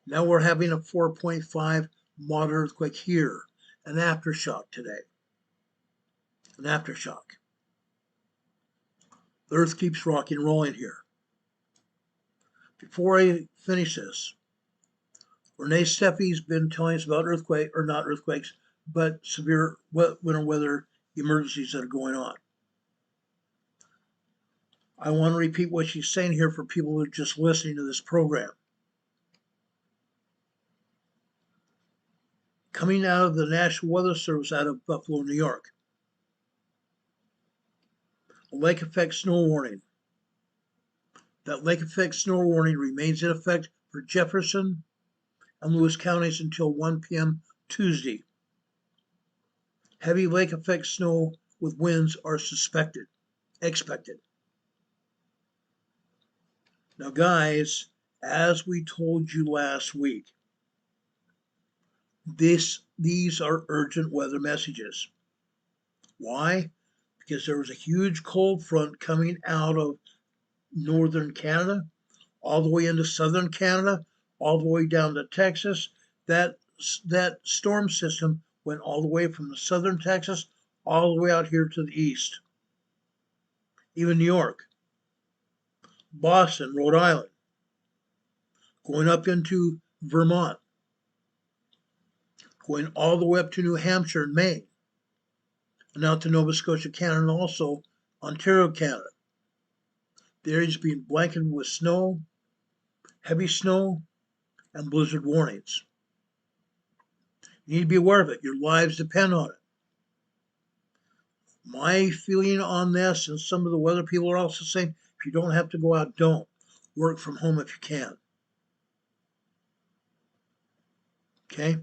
Now we're having a 4.5 moderate earthquake here, an aftershock today. An aftershock. The earth keeps rocking and rolling here. Before I finish this, Renee Steffi's been telling us about earthquake, or not earthquakes, but severe winter weather emergencies that are going on. I want to repeat what she's saying here for people who are just listening to this program. Coming out of the National Weather Service out of Buffalo, New York, a lake effect snow warning. That lake effect snow warning remains in effect for Jefferson and Lewis counties until 1 p.m. Tuesday. Heavy lake effect snow with winds are expected. Now guys, as we told you last week, these are urgent weather messages. Why? Because there was a huge cold front coming out of northern Canada, all the way into southern Canada, all the way down to Texas. That storm system went all the way from the southern Texas all the way out here to the east. Even New York, Boston, Rhode Island, going up into Vermont, going all the way up to New Hampshire and Maine, and out to Nova Scotia, Canada, and also Ontario, Canada. The area's being blanketed with snow, heavy snow, and blizzard warnings. You need to be aware of it. Your lives depend on it. My feeling on this, and some of the weather people are also saying, if you don't have to go out, don't. Work from home if you can. Okay?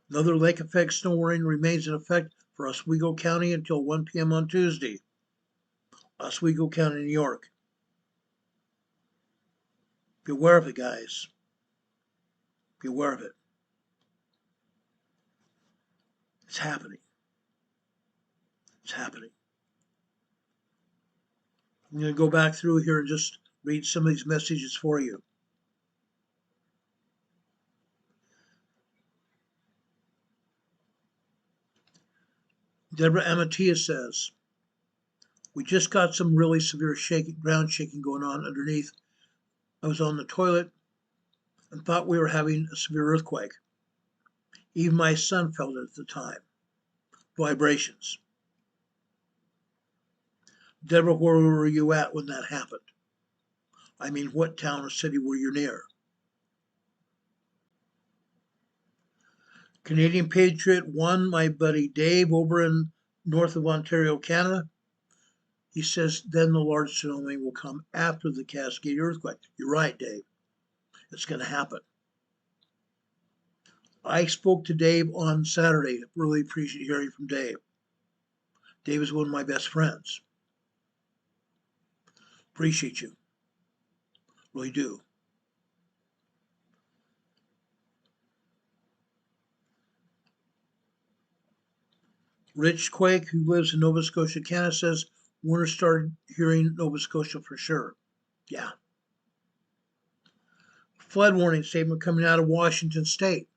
Another lake effect snow warning remains in effect for Oswego County until 1 p.m. on Tuesday. Oswego County, New York. Be aware of it, guys. Be aware of it. It's happening. It's happening. I'm going to go back through here and just read some of these messages for you. Deborah Amatia says, we just got some really severe ground shaking going on underneath. I was on the toilet and thought we were having a severe earthquake. Even my son felt it at the time. Vibrations. Deborah, where were you at when that happened? I mean, what town or city were you near? Canadian Patriot 1, my buddy Dave over in north of Ontario, Canada. He says, then the large tsunami will come after the Cascade earthquake. You're right, Dave. It's going to happen. I spoke to Dave on Saturday. Really appreciate hearing from Dave. Dave is one of my best friends. Appreciate you. Really do. Rich Quake, who lives in Nova Scotia, Canada, says winter started hearing Nova Scotia for sure. Yeah. Flood warning statement coming out of Washington State.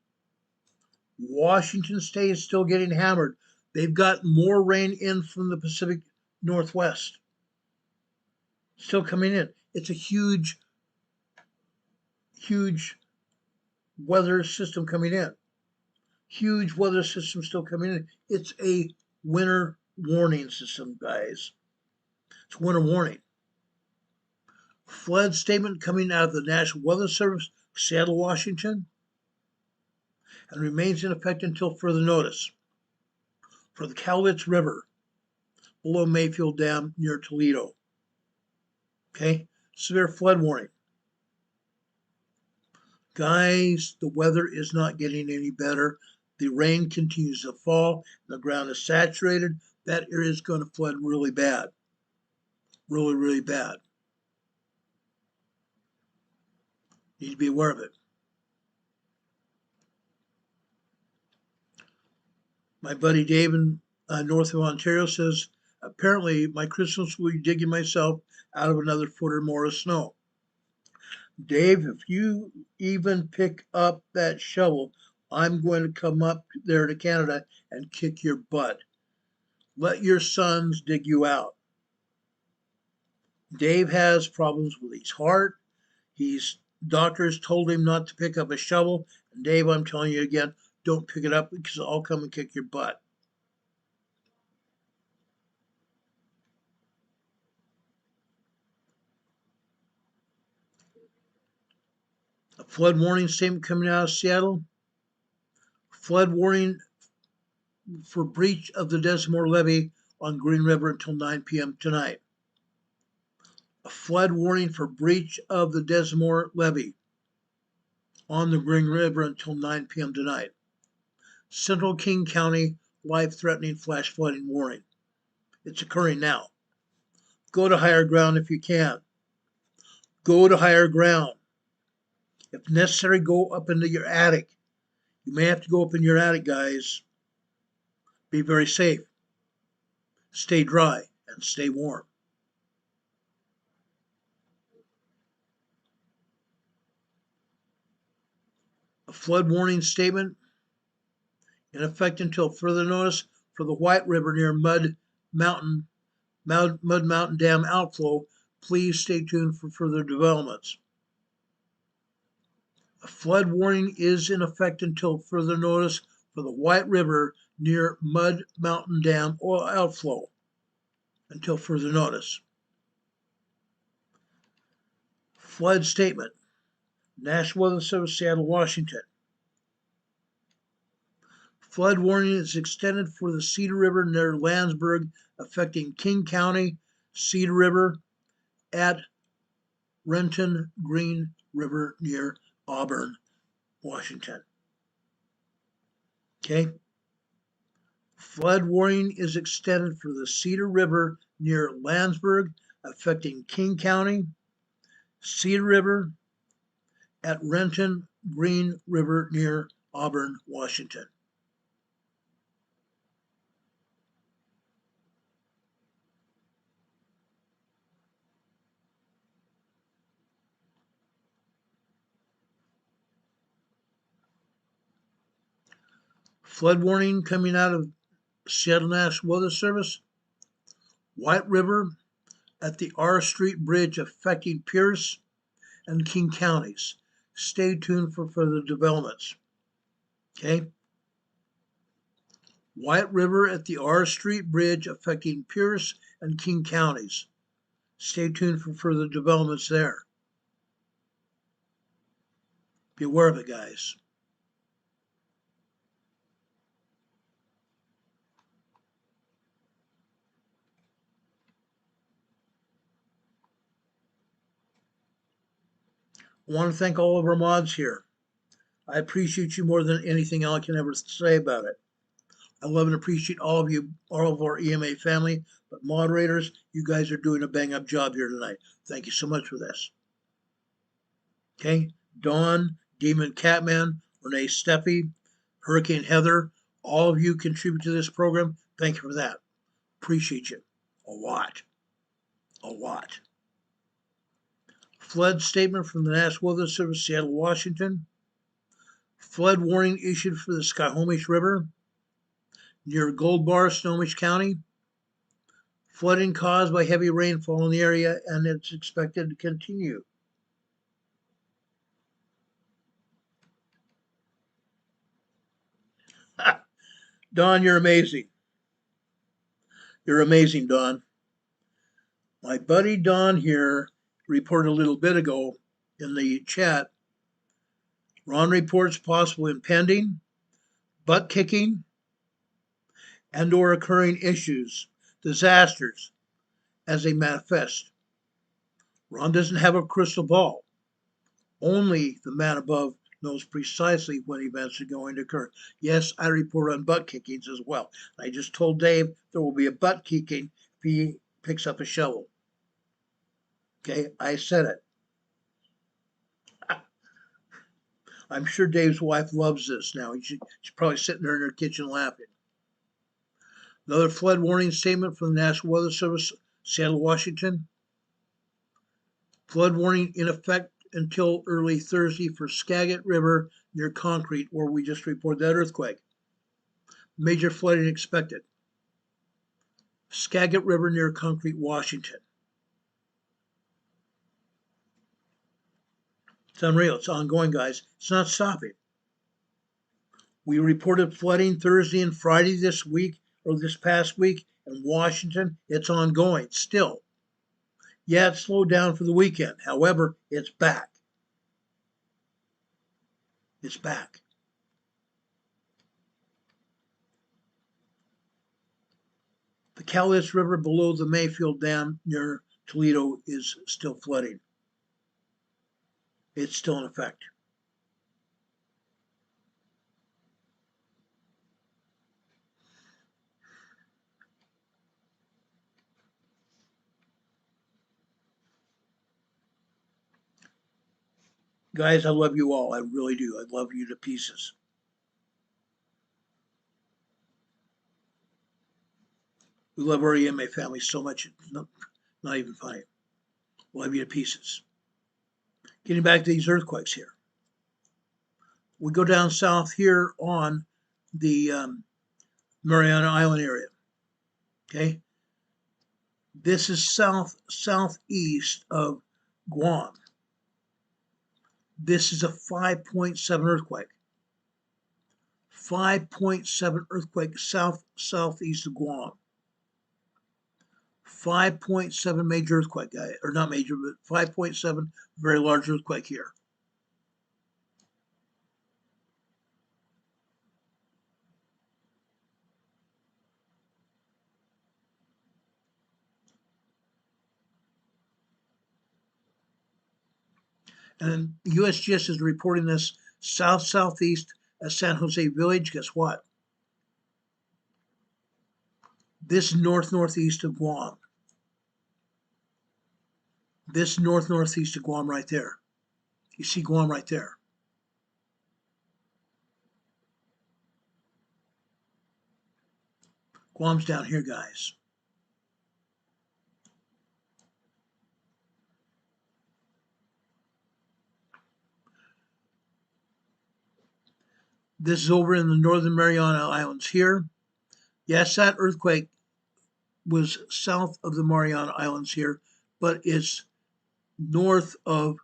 Washington State is still getting hammered. They've got more rain in from the Pacific Northwest. Still coming in. It's a huge, huge weather system coming in. Huge weather system still coming in. It's a winter warning system, guys. It's winter warning. Flood statement coming out of the National Weather Service, Seattle, Washington, and remains in effect until further notice. For the Cowlitz River, below Mayfield Dam near Toledo. Okay, severe flood warning. Guys, the weather is not getting any better. The rain continues to fall. The ground is saturated. That area is going to flood really bad. Really, really bad. Need to be aware of it. My buddy Dave in north of Ontario says, apparently my Christmas will be digging myself out of another foot or more of snow. Dave, if you even pick up that shovel, I'm going to come up there to Canada and kick your butt. Let your sons dig you out. Dave has problems with his heart. Doctors told him not to pick up a shovel. And Dave, I'm telling you again, don't pick it up because I'll come and kick your butt. A flood warning statement coming out of Seattle. Flood warning for breach of the Desmore levee on Green River until 9 p.m. tonight. A flood warning for breach of the Desmore levee on the Green River until 9 p.m. tonight. Central King County life-threatening flash flooding warning. It's occurring now. Go to higher ground if you can. Go to higher ground. If necessary, go up into your attic. You may have to go up in your attic, guys. Be very safe. Stay dry and stay warm. A flood warning statement in effect until further notice for the White River near Mud Mountain Dam outflow. Please stay tuned for further developments. A flood warning is in effect until further notice for the White River near Mud Mountain Dam outflow. Until further notice. Flood statement. National Weather Service, Seattle, Washington. Flood warning is extended for the Cedar River near Landsberg, affecting King County, Cedar River at Renton, Green River near Auburn, Washington. Okay. Flood warning is extended for the Cedar River near Landsberg, affecting King County, Cedar River at Renton, Green River near Auburn, Washington. Flood warning coming out of Seattle National Weather Service. White River at the R Street Bridge affecting Pierce and King counties. Stay tuned for further developments. Okay. White River at the R Street Bridge affecting Pierce and King counties. Stay tuned for further developments there. Be aware of it, guys. I want to thank all of our mods here. I appreciate you more than anything I can ever say about it. I love and appreciate all of you, all of our EMA family, but moderators, you guys are doing a bang-up job here tonight. Thank you so much for this. Okay, Dawn, Demon Catman, Renee Steffi, Hurricane Heather, all of you contribute to this program. Thank you for that. Appreciate you a lot. A lot. Flood statement from the National Weather Service, Seattle, Washington. Flood warning issued for the Skyhomish River near Gold Bar, Snohomish County. Flooding caused by heavy rainfall in the area, and it's expected to continue. Don, you're amazing. You're amazing, Don. My buddy Don here reported a little bit ago in the chat. Ron reports possible impending, butt kicking, and or occurring issues, disasters as they manifest. Ron doesn't have a crystal ball. Only the man above knows precisely when events are going to occur. Yes, I report on butt kickings as well. I just told Dave there will be a butt kicking if he picks up a shovel. Okay, I said it. I'm sure Dave's wife loves this now. She's probably sitting there in her kitchen laughing. Another flood warning statement from the National Weather Service, Seattle, Washington. Flood warning in effect until early Thursday for Skagit River near Concrete, where we just reported that earthquake. Major flooding expected. Skagit River near Concrete, Washington. It's unreal. It's ongoing, guys. It's not stopping. We reported flooding Thursday and Friday this week, or this past week, in Washington. It's ongoing still. Yeah, it slowed down for the weekend. However, it's back. It's back. The Cowlitz River below the Mayfield Dam near Toledo is still flooding. It's still in effect. Guys, I love you all. I really do. I love you to pieces. We love our EMA family so much, it's not even funny. Love you to pieces. Getting back to these earthquakes here. We go down south here on the Mariana Island area. Okay. This is southeast of Guam. This is a 5.7 earthquake. 5.7 earthquake southeast of Guam. 5.7 major earthquake, or not major, but 5.7 very large earthquake here. And USGS is reporting this southeast at San Jose Village. Guess what? This northeast of Guam. This northeast of Guam right there. You see Guam right there. Guam's down here, guys. This is over in the Northern Mariana Islands here. Yes, that earthquake was south of the Mariana Islands here, but it's north of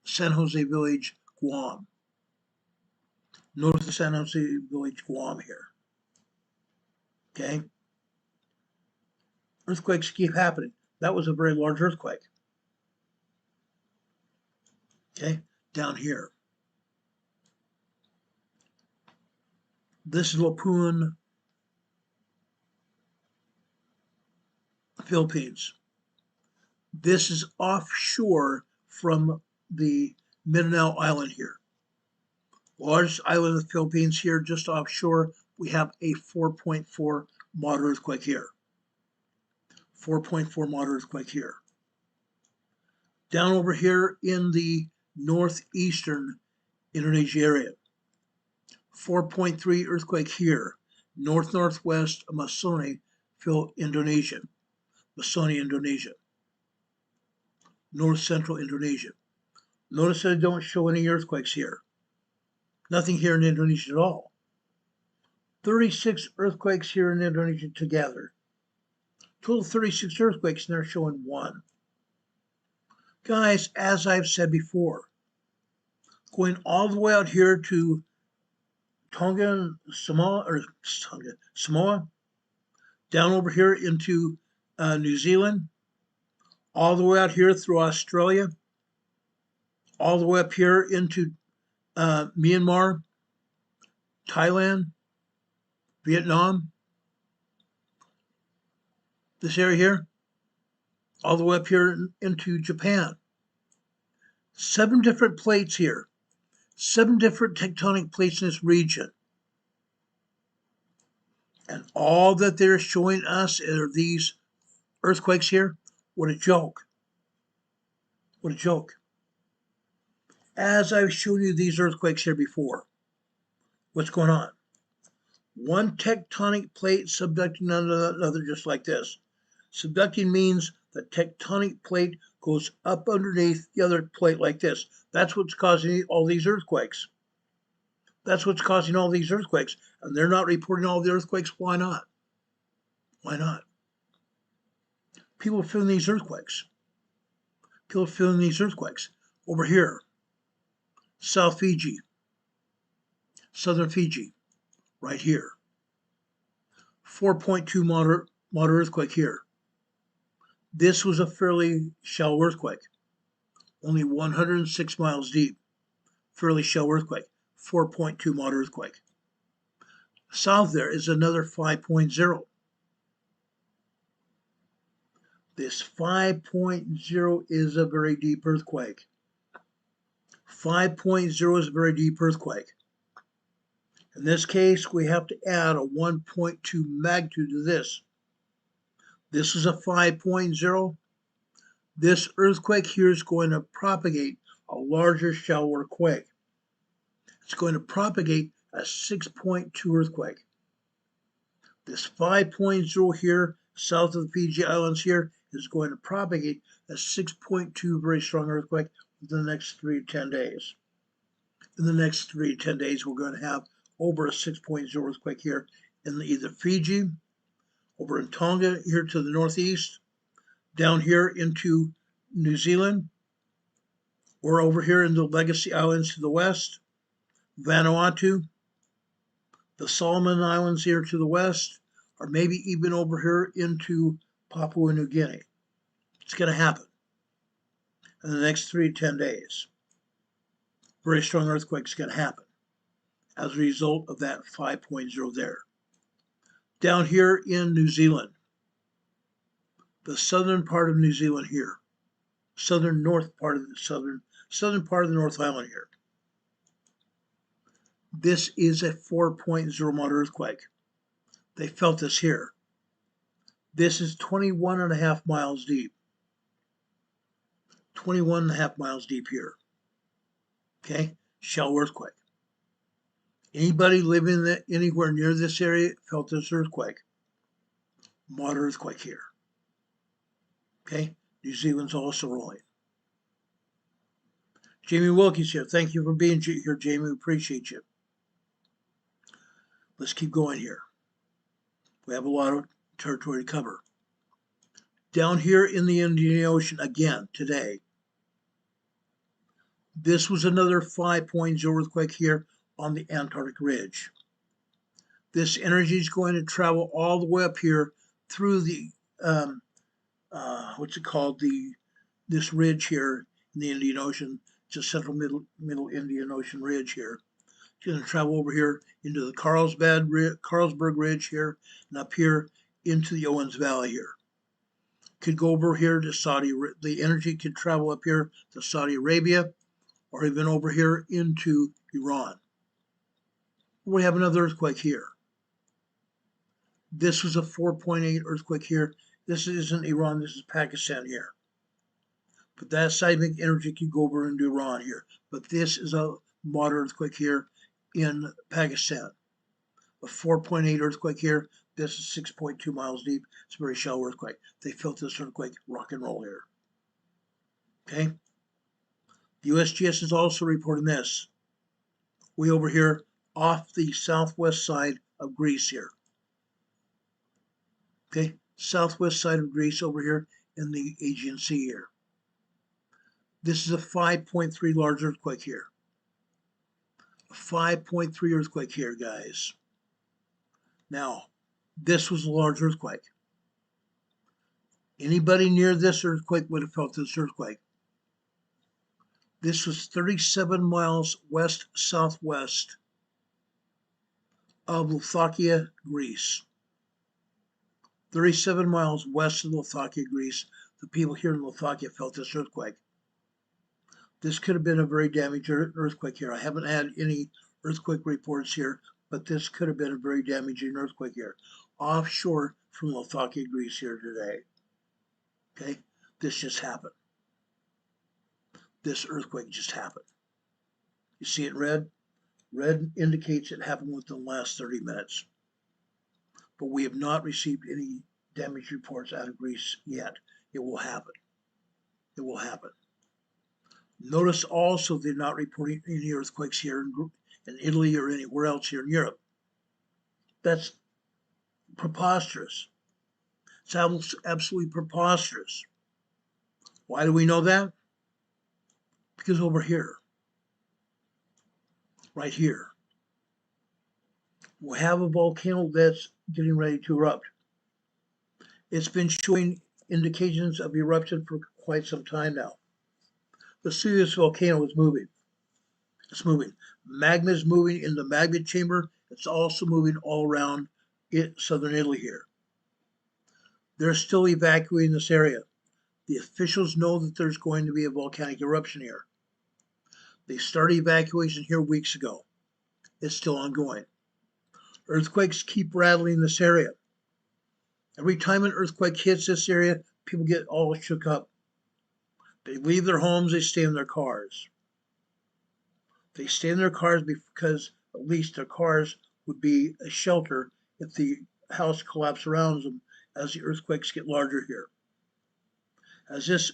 San Jose Village, Guam. North of San Jose Village, Guam here. Okay? Earthquakes keep happening. That was a very large earthquake. Okay? Down here. This is Lapuan, Philippines. This is offshore from the Mindanao Island here. Largest island of the Philippines here, just offshore, we have a 4.4 moderate earthquake here. 4.4 moderate earthquake here. Down over here in the northeastern Indonesia area, 4.3 earthquake here. Northwest of Masoni, Indonesia. Masoni, Indonesia. North central Indonesia. Notice that I don't show any earthquakes here. Nothing here in Indonesia at all. 36 earthquakes here in Indonesia together. Total 36 earthquakes, and they're showing one. Guys, as I've said before, going all the way out here to Tonga, Samoa, down over here into New Zealand, all the way out here through Australia, all the way up here into Myanmar, Thailand, Vietnam, this area here, all the way up here into Japan. 7 different plates here, 7 different tectonic plates in this region. And all that they're showing us are these earthquakes here. What a joke. What a joke. As I've shown you these earthquakes here before, what's going on? One tectonic plate subducting another just like this. Subducting means the tectonic plate goes up underneath the other plate like this. That's what's causing all these earthquakes. That's what's causing all these earthquakes. And they're not reporting all the earthquakes. Why not? Why not? People are feeling these earthquakes. People are feeling these earthquakes. Over here, South Fiji, Southern Fiji, right here. 4.2 moderate earthquake here. This was a fairly shallow earthquake, only 106 miles deep. Fairly shallow earthquake, 4.2 moderate earthquake. South there is another 5.0. This 5.0 is a very deep earthquake. 5.0 is a very deep earthquake. In this case, we have to add a 1.2 magnitude to this. This is a 5.0. This earthquake here is going to propagate a larger, shallower quake. It's going to propagate a 6.2 earthquake. This 5.0 here, south of the Fiji Islands here, is going to propagate a 6.2 very strong earthquake within the next 3 to 10 days. In the next 3 to 10 days, we're going to have over a 6.0 earthquake here in either Fiji, over in Tonga here to the northeast, down here into New Zealand, or over here in the Legacy Islands to the west, Vanuatu, the Solomon Islands here to the west, or maybe even over here into Papua New Guinea. It's going to happen in the next 3 to 10 days. Very strong earthquake is going to happen as a result of that 5.0 there. Down here in New Zealand, the southern part of New Zealand here, southern part of the North Island here. This is a 4.0 moderate earthquake. They felt this here. This is 21.5 miles deep. 21.5 miles deep here. Okay, shallow earthquake. Anybody living anywhere near this area felt this earthquake. Moderate earthquake here. Okay, New Zealand's also rolling. Jamie Wilkes here. Thank you for being here, Jamie. We appreciate you. Let's keep going here. We have a lot of territory to cover. Down here in the Indian Ocean again today. This was another 5.0 earthquake here on the Antarctic Ridge. This energy is going to travel all the way up here through the this ridge here in the Indian Ocean. It's a central middle Indian Ocean ridge here. It's going to travel over here into the Carlsberg Ridge here, and up here into the Owens Valley here. Could go over here to the energy could travel up here to Saudi Arabia, or even over here into Iran. We have another earthquake here. This was a 4.8 earthquake here. This isn't Iran, this is Pakistan here. But that seismic energy could go over into Iran here. But this is a moderate earthquake here in Pakistan. A 4.8 earthquake here. This is 6.2 miles deep. It's a very shallow earthquake. They felt this earthquake rock and roll here. Okay? The USGS is also reporting this. Way over here off the southwest side of Greece here. Okay? Southwest side of Greece over here in the Aegean Sea here. This is a 5.3 large earthquake here. A 5.3 earthquake here, guys. Now, this was a large earthquake. Anybody near this earthquake would have felt this earthquake. This was 37 miles west-southwest of Latakia, Greece. 37 miles west of Latakia, Greece. The people here in Latakia felt this earthquake. This could have been a very damaging earthquake here. I haven't had any earthquake reports here, but this could have been a very damaging earthquake here. Offshore from Latakia, Greece here today. Okay, this just happened. This earthquake just happened. You see it in red? Red indicates it happened within the last 30 minutes. But we have not received any damage reports out of Greece yet. It will happen. It will happen. Notice also they're not reporting any earthquakes here in Italy or anywhere else here in Europe. That's preposterous. It's absolutely preposterous. Why do we know that? Because over here, right here, we have a volcano that's getting ready to erupt. It's been showing indications of eruption for quite some time now. The Vesuvius volcano is moving. It's moving. Magma is moving in the magma chamber. It's also moving all around southern Italy here. They're still evacuating this area. The officials know that there's going to be a volcanic eruption here. They started evacuation here weeks ago. It's still ongoing. Earthquakes keep rattling this area. Every time an earthquake hits this area, people get all shook up. They leave their homes, they stay in their cars. They stay in their cars because at least their cars would be a shelter if the house collapses around them as the earthquakes get larger here. As this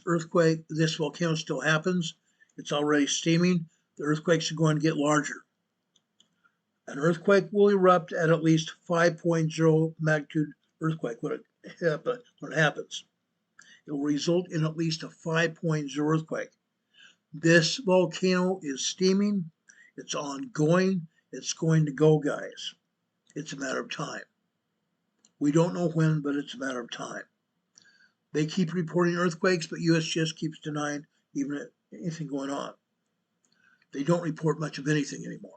volcano still happens, it's already steaming, the earthquakes are going to get larger. An earthquake will erupt at least 5.0 magnitude earthquake when it happens. It will result in at least a 5.0 earthquake. This volcano is steaming. It's ongoing. It's going to go, guys. It's a matter of time. We don't know when, but it's a matter of time. They keep reporting earthquakes, but USGS keeps denying even anything going on. They don't report much of anything anymore.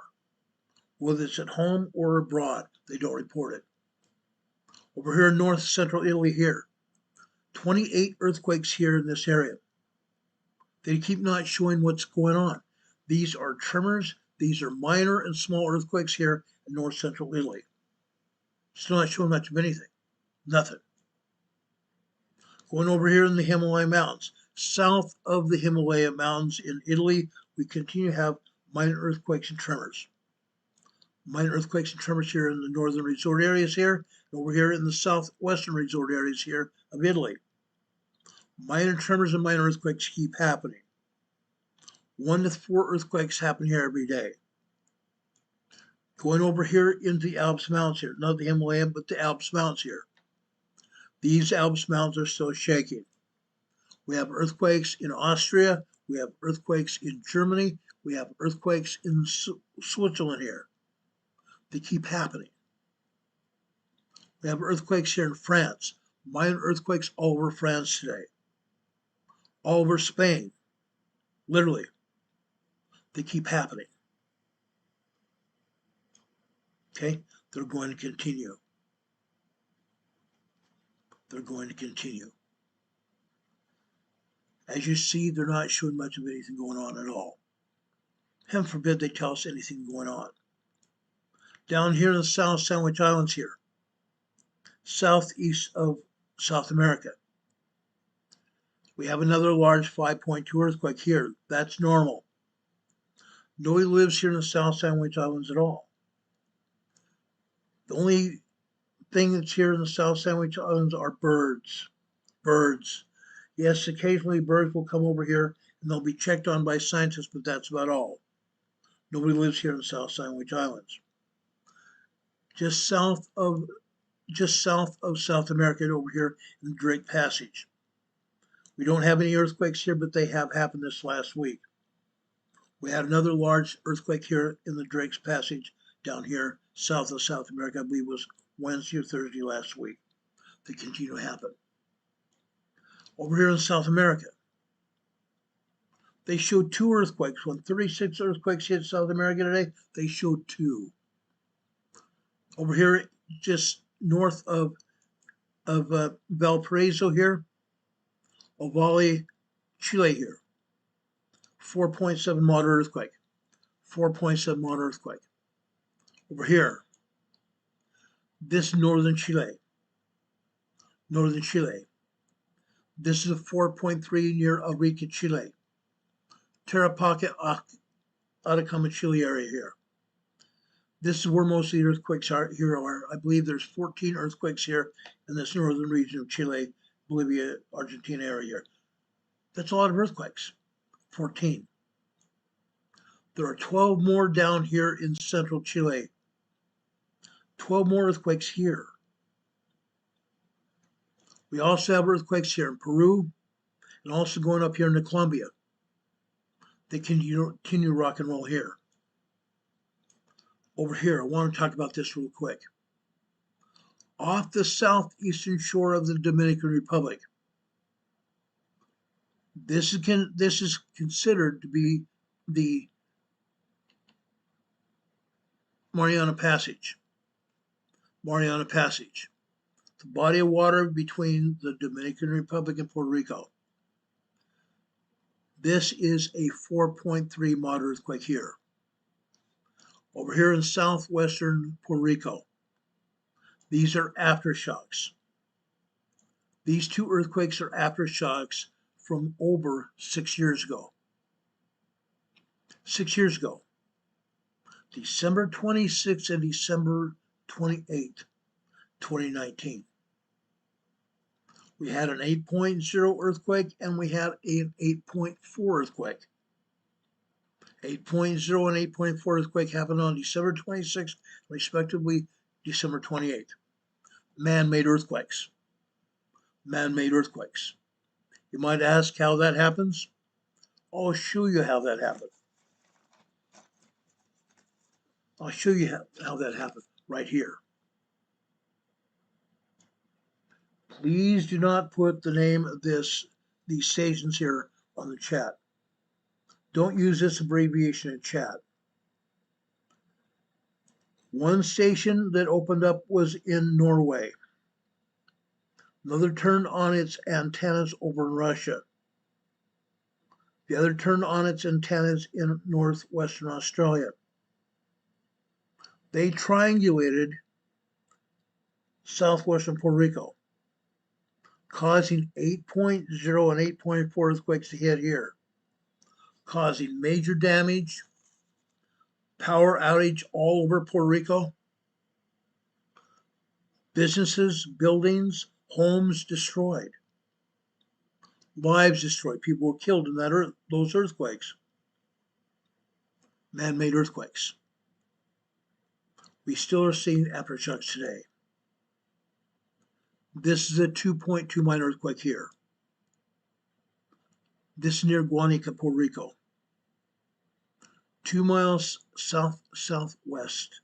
Whether it's at home or abroad, they don't report it. Over here in north central Italy here, 28 earthquakes here in this area. They keep not showing what's going on. These are tremors. These are minor and small earthquakes here in north central Italy. Still not showing much of anything. Nothing. Going over here in the Himalaya Mountains. South of the Himalaya Mountains in Italy, we continue to have minor earthquakes and tremors. Minor earthquakes and tremors here in the northern resort areas here, and over here in the southwestern resort areas here of Italy. Minor tremors and minor earthquakes keep happening. 1 to 4 earthquakes happen here every day. Going over here into the Alps Mountains here, not the Himalaya, but the Alps Mountains here. These Alps Mountains are still shaking. We have earthquakes in Austria. We have earthquakes in Germany. We have earthquakes in Switzerland here. They keep happening. We have earthquakes here in France. Minor earthquakes all over France today. All over Spain. Literally. They keep happening. Okay? They're going to continue. They're going to continue. As you see, they're not showing much of anything going on at all. Heaven forbid they tell us anything going on. Down here in the South Sandwich Islands here, southeast of South America, we have another large 5.2 earthquake here. That's normal. Nobody lives here in the South Sandwich Islands at all. The only thing that's here in the South Sandwich Islands are birds. Birds. Yes, occasionally birds will come over here and they'll be checked on by scientists, but that's about all. Nobody lives here in the South Sandwich Islands. Just south of South America over here in the Drake Passage. We don't have any earthquakes here, but they have happened this last week. We had another large earthquake here in the Drake's Passage down here south of South America. I believe it was Wednesday or Thursday last week. They continue to happen. Over here in South America, they showed 2 earthquakes. When 36 earthquakes hit South America today, they showed 2. Over here, just north of Valparaiso here, Ovalle, Chile here, 4.7 moderate earthquake. 4.7 moderate earthquake. Over here, this northern Chile. This is a 4.3 near Arica, Chile. Tarapaca, Atacama, Chile area here. This is where most of the earthquakes are. I believe there's 14 earthquakes here in this northern region of Chile, Bolivia, Argentina area here. That's a lot of earthquakes. 14. There are 12 more down here in central Chile. 12 more earthquakes here. We also have earthquakes here in Peru and also going up here into Colombia. They continue rock and roll here. Over here, I want to talk about this real quick. Off the southeastern shore of the Dominican Republic, this is considered to be the Mariana Passage. The body of water between the Dominican Republic and Puerto Rico. This is a 4.3 moderate earthquake here. Over here in southwestern Puerto Rico, these are aftershocks. These 2 earthquakes are aftershocks from over 6 years ago. 6 years ago, December 26th and December 28th, 2019. We had an 8.0 earthquake and we had an 8.4 earthquake. 8.0 and 8.4 earthquake happened on December 26th, respectively December 28th. Man-made earthquakes. You might ask how that happens? I'll show you how that happened. How that happened right here. Please do not put the name of these stations here on the chat. Don't use this abbreviation in chat. One station that opened up was in Norway. Another turned on its antennas over in Russia. The other turned on its antennas in northwestern Australia. They triangulated southwestern Puerto Rico, causing 8.0 and 8.4 earthquakes to hit here, causing major damage, power outage all over Puerto Rico, businesses, buildings, homes destroyed, lives destroyed. People were killed in those earthquakes, man-made earthquakes. We still are seeing aftershocks today. This is a 2.2 minor earthquake here. This is near Guanica, Puerto Rico. 2 miles southwest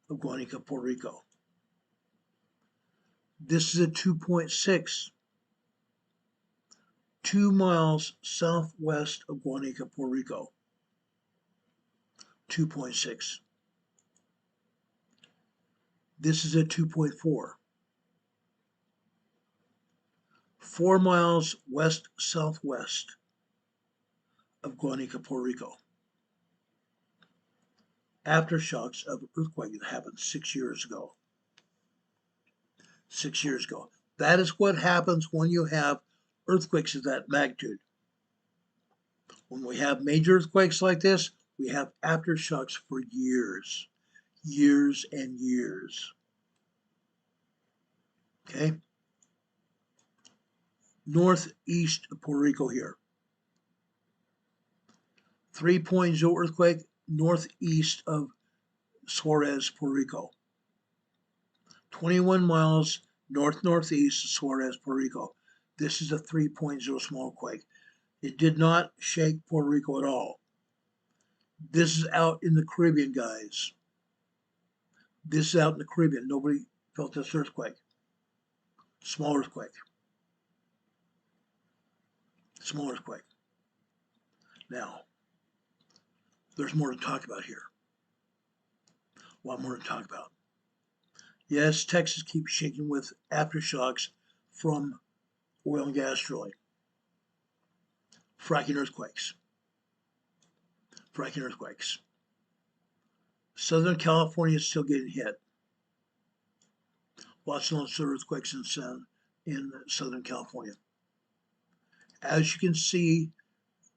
of Guanica, Puerto Rico. This is a 2.6. 2 miles southwest of Guanica, Puerto Rico. 2.6. This is a 2.4. 4 miles west-southwest of Guanica, Puerto Rico. aftershocks of earthquake that happened 6 years ago. 6 years ago. That is what happens when you have earthquakes of that magnitude. When we have major earthquakes like this, we have aftershocks for years. Years and years. Okay? Northeast of Puerto Rico here. 3.0 earthquake northeast of Suarez, Puerto Rico. 21 miles northeast of Suarez, Puerto Rico. This is a 3.0 small quake. It did not shake Puerto Rico at all. This is out in the Caribbean, guys. This is out in the Caribbean. Nobody felt this earthquake. Small earthquake. Small earthquake. Now, there's more to talk about here. A lot more to talk about. Yes, Texas keeps shaking with aftershocks from oil and gas drilling. Fracking earthquakes. Fracking earthquakes. Southern California is still getting hit. Lots and lots of earthquakes in Southern California. As you can see,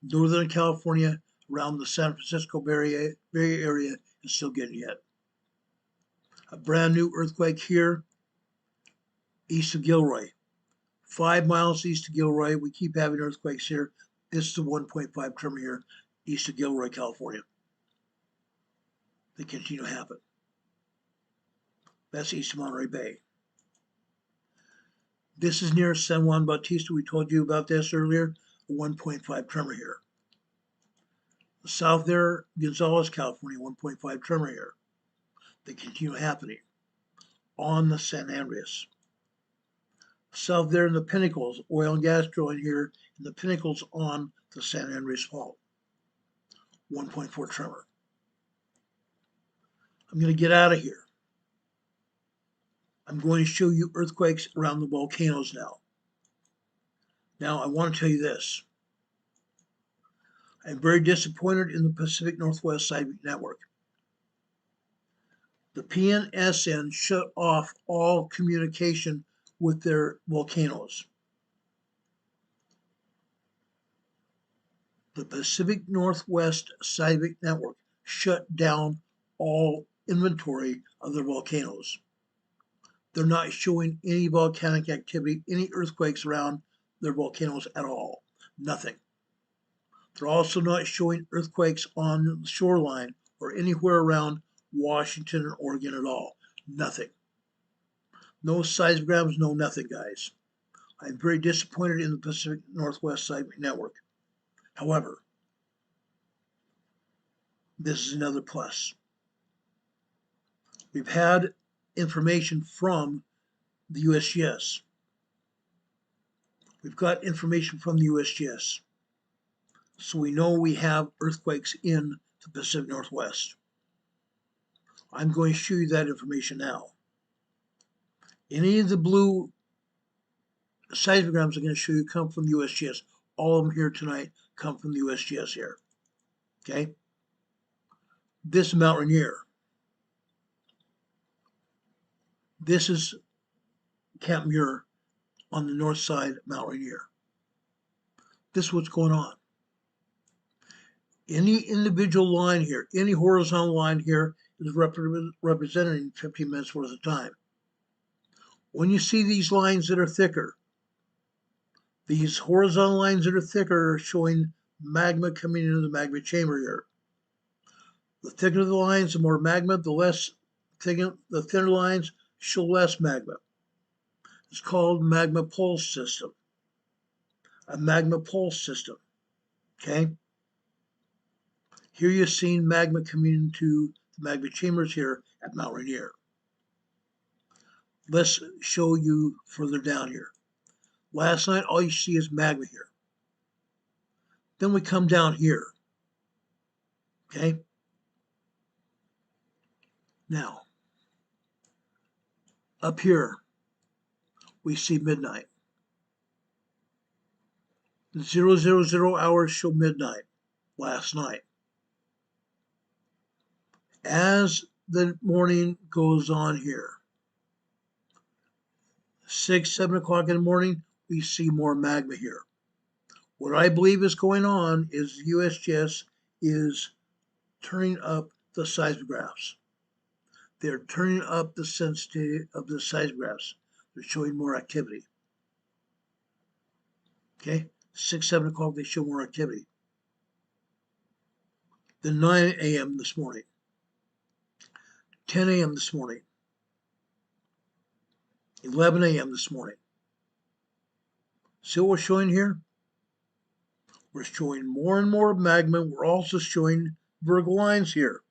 Northern California around the San Francisco Bay Area is still getting hit. A brand new earthquake here, east of Gilroy. 5 miles east of Gilroy. We keep having earthquakes here. This is a 1.5 tremor here, east of Gilroy, California. They continue to happen. That's east of Monterey Bay. This is near San Juan Bautista. We told you about this earlier. A 1.5 tremor here. South there, Gonzales, California, 1.5 tremor here. They continue happening on the San Andreas. South there in the Pinnacles, oil and gas drilling here in the Pinnacles on the San Andreas Fault. 1.4 tremor. I'm going to get out of here. I'm going to show you earthquakes around the volcanoes now. Now, I want to tell you this. I'm very disappointed in the Pacific Northwest Seismic Network. The PNSN shut off all communication with their volcanoes. The Pacific Northwest Seismic Network shut down all inventory of their volcanoes. They're not showing any volcanic activity, any earthquakes around their volcanoes at all. Nothing. They're also not showing earthquakes on the shoreline or anywhere around Washington or Oregon at all. Nothing. No seismograms, no nothing, guys. I'm very disappointed in the Pacific Northwest Seismic Network. However, this is another plus. We've had information from the USGS. We've got information from the USGS. So we know we have earthquakes in the Pacific Northwest. I'm going to show you that information now. Any of the blue seismograms I'm going to show you come from the USGS. All of them here tonight come from the USGS here. Okay? This is Mount Rainier. This is Camp Muir on the north side of Mount Rainier. This is what's going on. Any individual line here, any horizontal line here is representing 15 minutes worth of time. When you see these lines that are thicker, these horizontal lines that are thicker are showing magma coming into the magma chamber here. The thicker the lines, the more magma, the thinner lines show less magma. It's called magma pulse system. A magma pulse system. Okay? Here you're seeing magma coming into the magma chambers here at Mount Rainier. Let's show you further down here. Last night, all you see is magma here. Then we come down here. Okay? Now, up here, we see midnight. The 000 hours show midnight last night. As the morning goes on here, 6, 7 o'clock in the morning, we see more magma here. What I believe is going on is USGS is turning up the seismographs. They're turning up the sensitivity of the seismographs. They're showing more activity. Okay, 6, 7 o'clock, they show more activity. Then 9 a.m. this morning, 10 a.m. this morning, 11 a.m. this morning. See what we're showing here? We're showing more and more magma. We're also showing vertical lines here.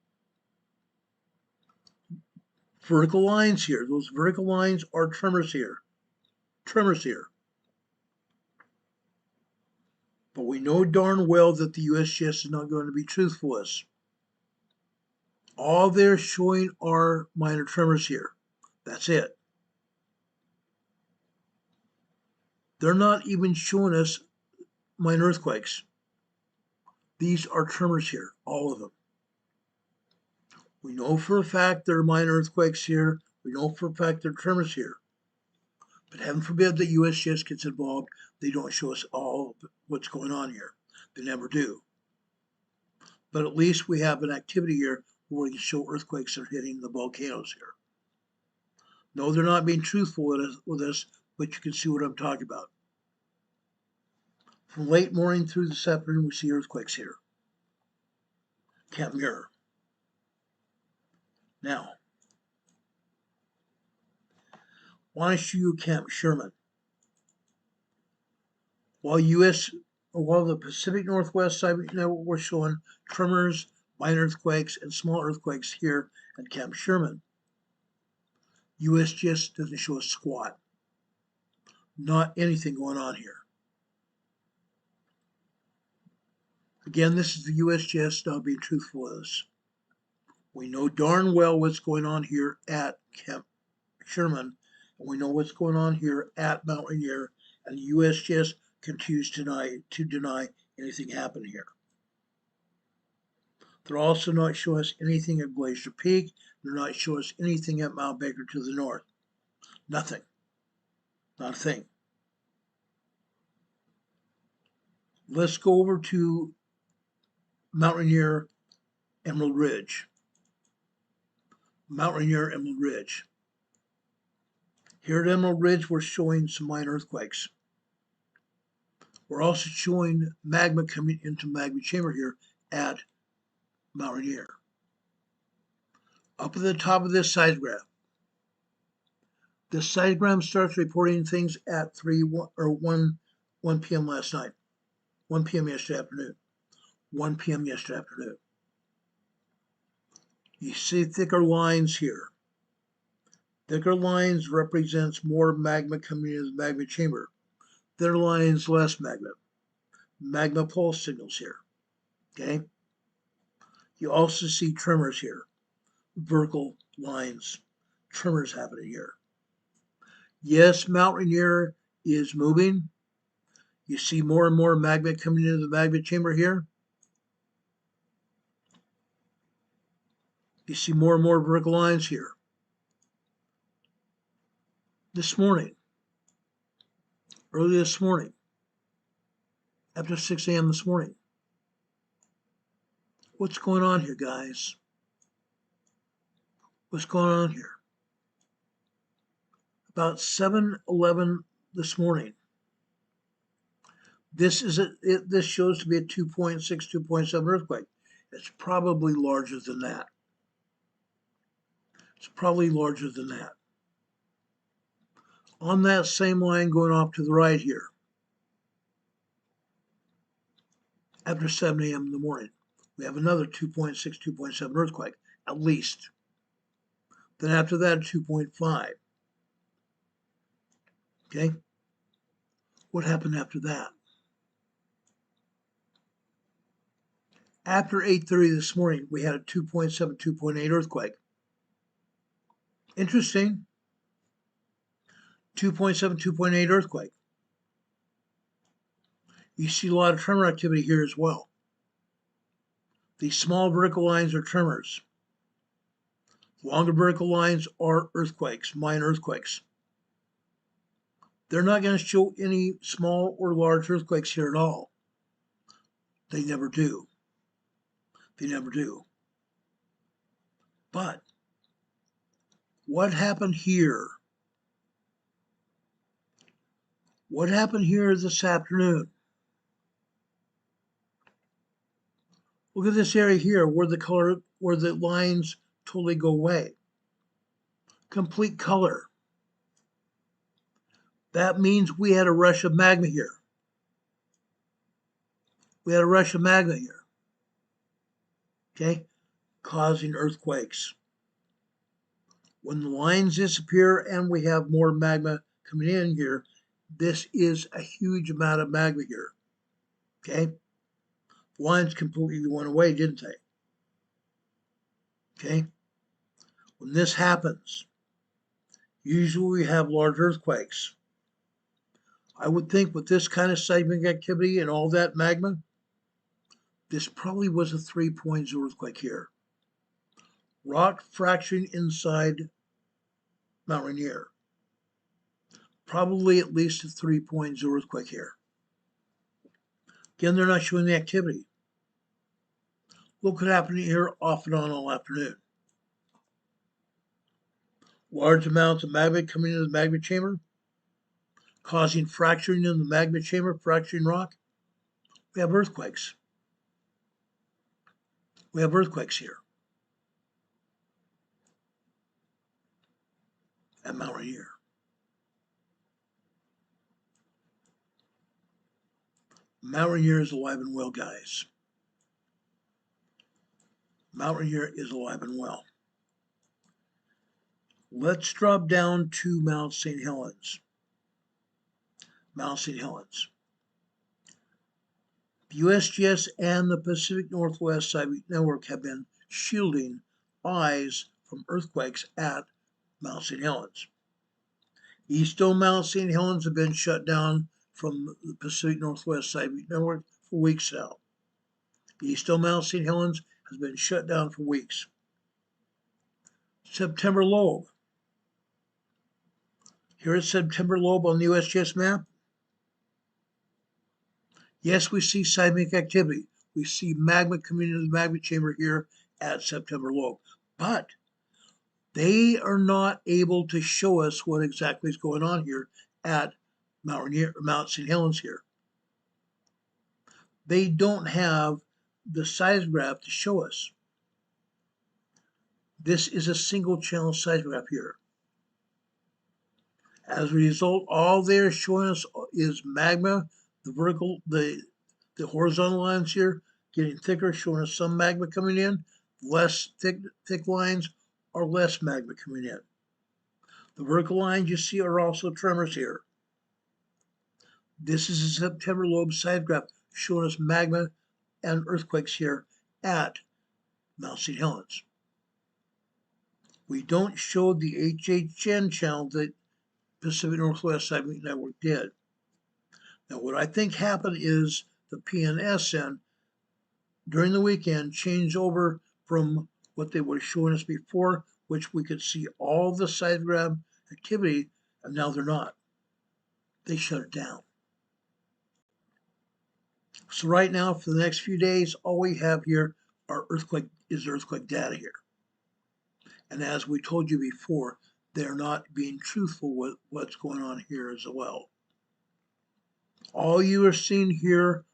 Vertical lines here. Those vertical lines are tremors here. Tremors here. But we know darn well that the USGS is not going to be truthful with us. All they're showing are minor tremors here. That's it. They're not even showing us minor earthquakes. These are tremors here, all of them. We know for a fact there are minor earthquakes here. We know for a fact there are tremors here. But heaven forbid that USGS gets involved. They don't show us all what's going on here. They never do. But at least we have an activity here where we can show earthquakes that are hitting the volcanoes here. No, they're not being truthful with us, but you can see what I'm talking about. From late morning through this afternoon, we see earthquakes here. Camp Muir. Now, I want to show you Camp Sherman. While the Pacific Northwest Seismic Network was showing tremors, minor earthquakes, and small earthquakes here at Camp Sherman, USGS doesn't show a squat. Not anything going on here. Again, this is the USGS not being truthful with us. We know darn well what's going on here at Camp Sherman, and we know what's going on here at Mount Rainier, and the USGS continues to deny anything happened here. They're also not showing us anything at Glacier Peak. They're not showing us anything at Mount Baker to the north. Nothing. Not a thing. Let's go over to Mount Rainier, Emerald Ridge. Mount Rainier, Emerald Ridge. Here at Emerald Ridge, we're showing some minor earthquakes. We're also showing magma coming into magma chamber here at Mount Rainier. Up at the top of this seismograph. This seismograph starts reporting things at 1 p.m. last night. 1 p.m. yesterday afternoon. 1 p.m. yesterday afternoon. You see thicker lines here. Thicker lines represents more magma coming into the magma chamber. Thinner lines, less magma. Magma pulse signals here. Okay? You also see tremors here. Vertical lines. Tremors happening here. Yes, Mount Rainier is moving. You see more and more magma coming into the magma chamber here. You see more and more vertical lines here. This morning, early this morning, after 6 a.m. this morning, what's going on here, guys? What's going on here? About 7:11 this morning. This shows to be a 2.6, 2.7 earthquake. It's probably larger than that. It's probably larger than that. On that same line going off to the right here, after 7 a.m. in the morning, we have another 2.6, 2.7 earthquake, at least. Then after that, 2.5. Okay? What happened after that? After 8:30 this morning, we had a 2.7, 2.8 earthquake. Interesting. 2.7, 2.8 earthquake. You see a lot of tremor activity here as well. These small vertical lines are tremors. Longer vertical lines are earthquakes, minor earthquakes. They're not going to show any small or large earthquakes here at all. They never do. They never do. But what happened here? What happened here this afternoon? Look at this area here where the lines totally go away. Complete color. That means we had a rush of magma here. We had a rush of magma here. Okay? Causing earthquakes. When the lines disappear and we have more magma coming in here, this is a huge amount of magma here. Okay? The lines completely went away, didn't they? Okay? When this happens, usually we have large earthquakes. I would think with this kind of seismic activity and all that magma, this probably was a 3.0 earthquake here. Rock fracturing inside Mount Rainier. Probably at least a 3.0 earthquake here. Again, they're not showing the activity. Look what happened here off and on all afternoon. Large amounts of magma coming into the magma chamber, causing fracturing in the magma chamber, fracturing rock. We have earthquakes. We have earthquakes here at Mount Rainier. Mount Rainier is alive and well, guys. Mount Rainier is alive and well. Let's drop down to Mount St. Helens. Mount St. Helens. The USGS and the Pacific Northwest Seismic Network have been shielding eyes from earthquakes at Mount St. Helens. East Dome Mount St. Helens have been shut down from the Pacific Northwest Seismic Network for weeks now. East Dome Mount St. Helens has been shut down for weeks. September lobe. Here is September lobe on the USGS map. Yes, we see seismic activity. We see magma coming into the magma chamber here at September lobe. But they are not able to show us what exactly is going on here at Mount St. Helens here. They don't have the seismograph to show us. This is a single channel seismograph here. As a result, all they're showing us is magma, the horizontal lines here getting thicker, showing us some magma coming in, less thick lines are less magma coming in. The vertical lines you see are also tremors here. This is a September lobe seismograph showing us magma and earthquakes here at Mount St. Helens. We don't show the HHN channel that Pacific Northwest Seismic Network did. Now, what I think happened is the PNSN during the weekend changed over from what they were showing us before, which we could see all the seismograph activity, and now they're not. They shut it down. So right now, for the next few days, all we have here are earthquake data here. And as we told you before, they're not being truthful with what's going on here as well. All you are seeing here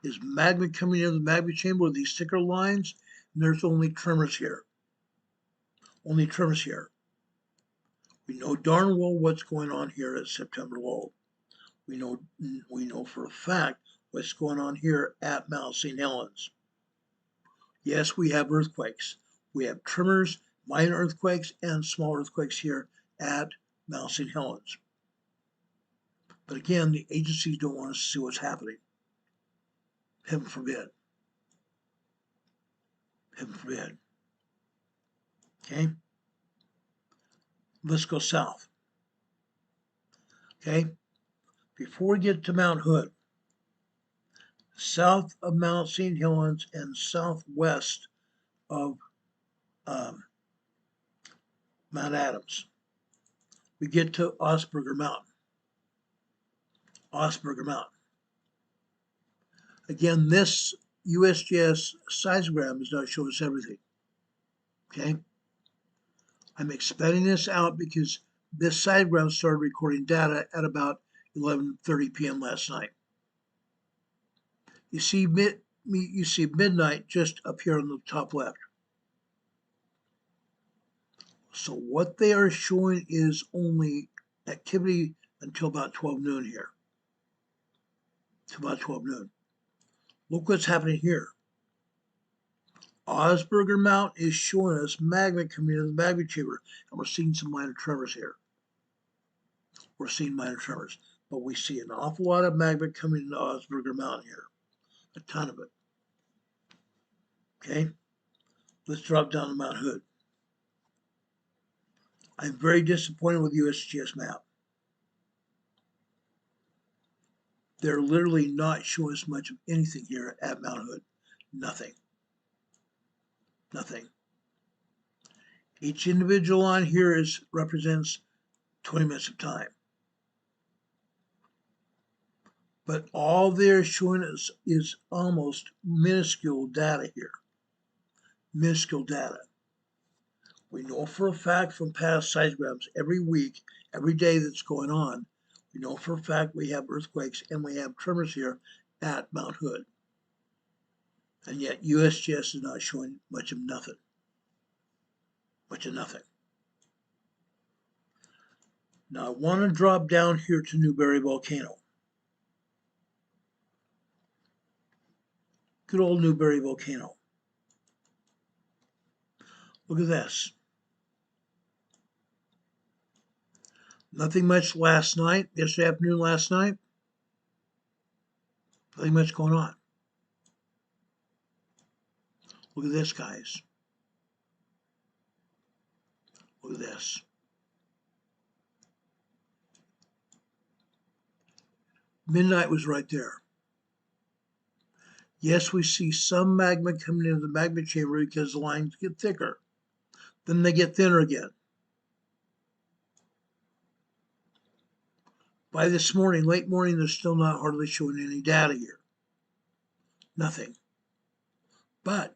is magma coming into the magma chamber with these thicker lines, and there's only tremors here. Only tremors here. We know darn well what's going on here at September lobe. We know for a fact what's going on here at Mount St. Helens. Yes, we have earthquakes. We have tremors, minor earthquakes, and small earthquakes here at Mount St. Helens. But again, the agencies don't want us to see what's happening. Heaven forbid. Heaven forbid. Okay? Let's go south. Okay? Before we get to Mount Hood, south of Mount St. Helens and southwest of Mount Adams. We get to Osberger Mountain. Osberger Mountain. Again, this USGS seismogram does not show us everything. Okay? I'm expanding this out because this seismogram started recording data at about 11:30 p.m. last night. You see midnight just up here on the top left. So what they are showing is only activity until about 12 noon here. To about 12 noon. Look what's happening here. Osberger Mountain is showing us magma coming into the magma chamber, and we're seeing some minor tremors here. We're seeing minor tremors, but we see an awful lot of magma coming into Osberger Mountain here. A ton of it. Okay? Let's drop down to Mount Hood. I'm very disappointed with the USGS map. They're literally not showing us much of anything here at Mount Hood. Nothing. Nothing. Each individual on here represents 20 minutes of time. But all they're showing us is almost minuscule data here. Minuscule data. We know for a fact from past seismograms every week, every day that's going on, we know for a fact we have earthquakes and we have tremors here at Mount Hood. And yet USGS is not showing much of nothing. Much of nothing. Now I want to drop down here to Newberry Volcano. Good old Newberry Volcano. Look at this. Nothing much last night, yesterday afternoon, last night. Nothing much going on. Look at this, guys. Look at this. Midnight was right there. Yes, we see some magma coming into the magma chamber because the lines get thicker. Then they get thinner again. By this morning, late morning, they're still not hardly showing any data here. Nothing. But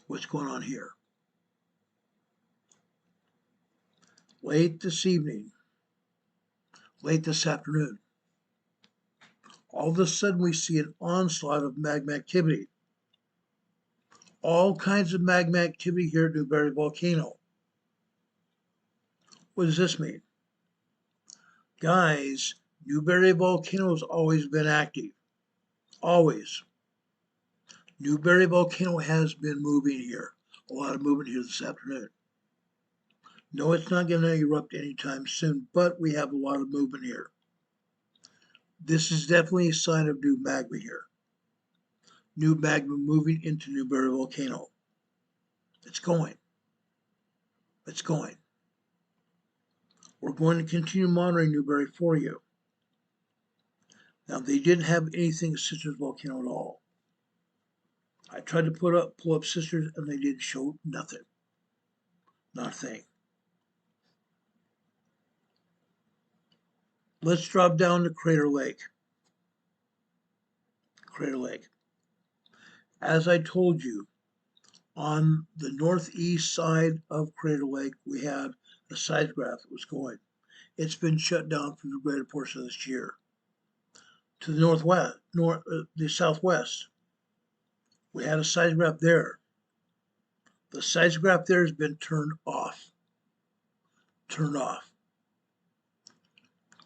what's going on here? Late this evening, late this afternoon, all of a sudden we see an onslaught of magma activity. All kinds of magma activity here at Newberry Volcano. What does this mean? Guys, Newberry Volcano has always been active. Always. Newberry Volcano has been moving here. A lot of movement here this afternoon. No, it's not going to erupt anytime soon, but we have a lot of movement here. This is definitely a sign of new magma here. New magma moving into Newberry Volcano. It's going. It's going. We're going to continue monitoring Newberry for you. Now, they didn't have anything Sisters Volcano at all. I tried to pull up Sisters, and they didn't show nothing. Not a thing. Let's drop down to Crater Lake. Crater Lake. As I told you, on the northeast side of Crater Lake, we had a seismograph that was going. It's been shut down for the greater portion of this year. To the northwest, the southwest, we had a seismograph there. The seismograph there has been turned off. Turned off.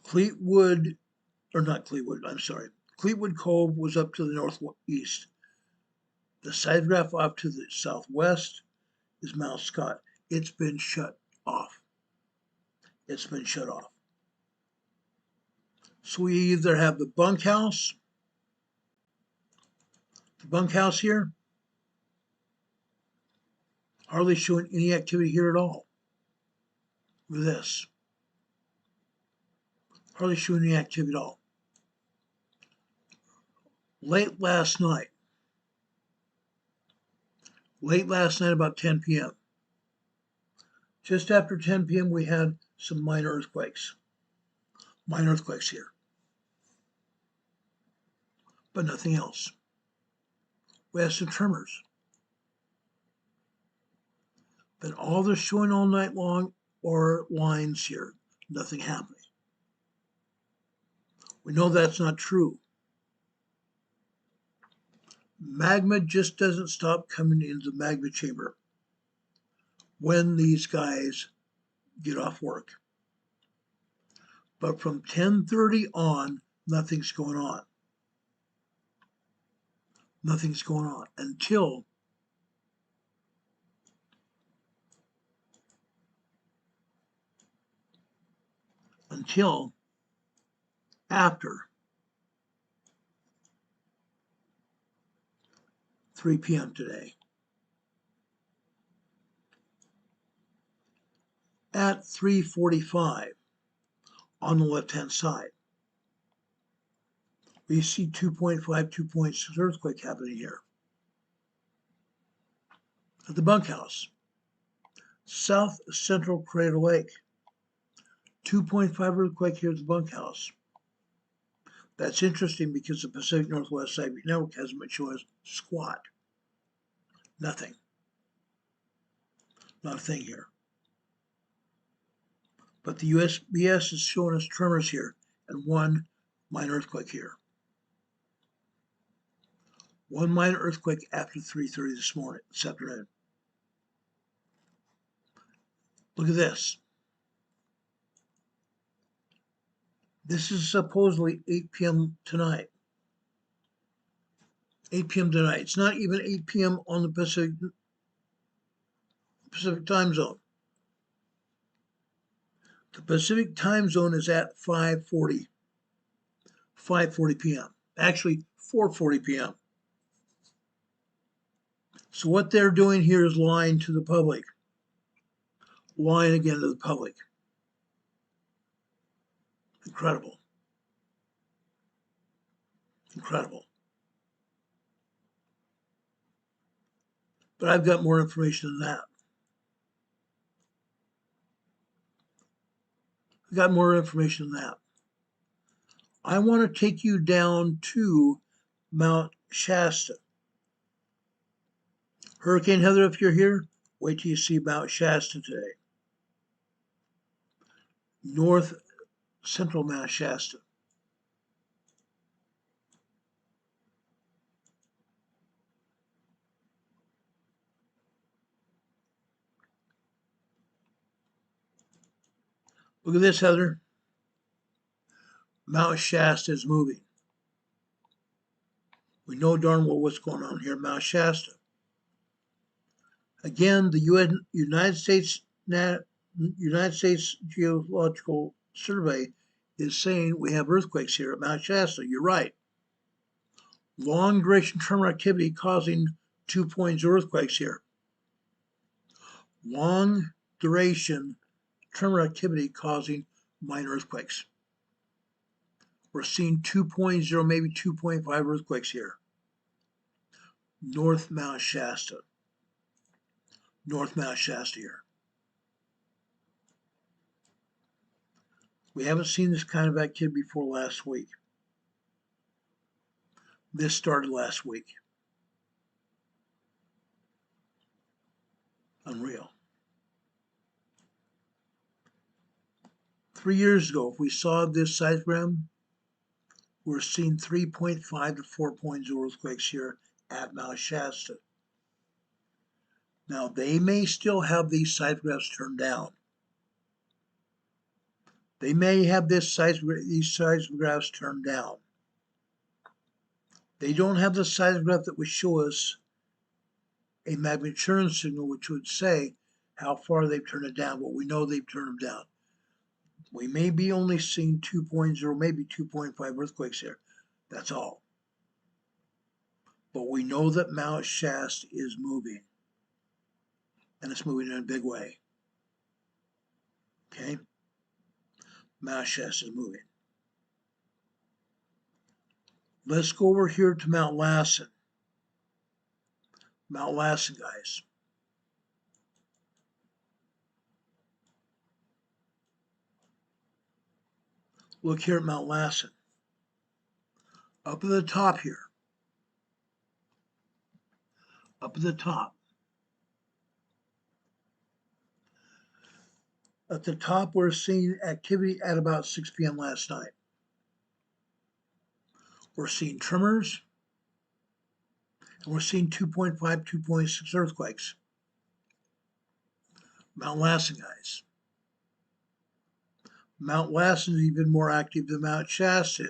Cleetwood Cove was up to the northeast. The seismograph off to the southwest is Mount Scott. It's been shut off. It's been shut off. So we either have the bunkhouse here, hardly showing any activity here at all. With this. Hardly showing any activity at all. Late last night, Late last night, about 10 p.m. Just after 10 p.m., we had some minor earthquakes. Minor earthquakes here. But nothing else. We had some tremors. But all they're showing all night long are lines here. Nothing happening. We know that's not true. Magma just doesn't stop coming into the magma chamber when these guys get off work. But from 10:30 on, nothing's going on. Nothing's going on until after 3 p.m. today. At 3:45 on the left-hand side, we see 2.5, 2.6 earthquake happening here at the bunkhouse, south central Crater Lake. 2.5 earthquake here at the bunkhouse. That's interesting because the Pacific Northwest Seismic Network hasn't been showing us squat. Nothing. Not a thing here. But the USGS is showing us tremors here and one minor earthquake here. One minor earthquake after 3:30 this afternoon. Look at this. This is supposedly 8 p.m. tonight. 8 p.m. tonight. It's not even 8 p.m. on the Pacific time zone. The Pacific time zone is at 5:40 p.m. Actually, 4:40 p.m. So what they're doing here is lying to the public. Lying again to the public. Incredible. Incredible. But I've got more information than that. I've got more information than that. I want to take you down to Mount Shasta. Hurricane Heather, if you're here, wait till you see Mount Shasta today. North central Mount Shasta. Look at this, Heather. Mount Shasta is moving. We know darn well what's going on here at Mount Shasta. Again, the United States Geological Survey is saying we have earthquakes here at Mount Shasta. You're right. Long duration tremor activity causing 2.0 earthquakes here. Long duration tremor activity causing minor earthquakes. We're seeing 2.0, maybe 2.5 earthquakes here. North Mount Shasta. North Mount Shasta here. We haven't seen this kind of activity before last week. This started last week. Unreal. 3 years ago, if we saw this seismogram, we're seeing 3.5 to 4.0 earthquakes here at Mount Shasta. Now, they may still have these seismographs turned down. They may have these seismographs turned down. They don't have the seismograph that would show us a magnitude signal, which would say how far they've turned it down, but we know they've turned them down. We may be only seeing 2.0, maybe 2.5 earthquakes here. That's all. But we know that Mount Shasta is moving. And it's moving in a big way. Okay? Mount Shasta is moving. Let's go over here to Mount Lassen. Mount Lassen, guys. Look here at Mount Lassen. Up at the top here. Up at the top. At the top, we're seeing activity at about 6 p.m. last night. We're seeing tremors, and we're seeing 2.5, 2.6 earthquakes. Mount Lassen, guys. Mount Lassen is even more active than Mount Shasta.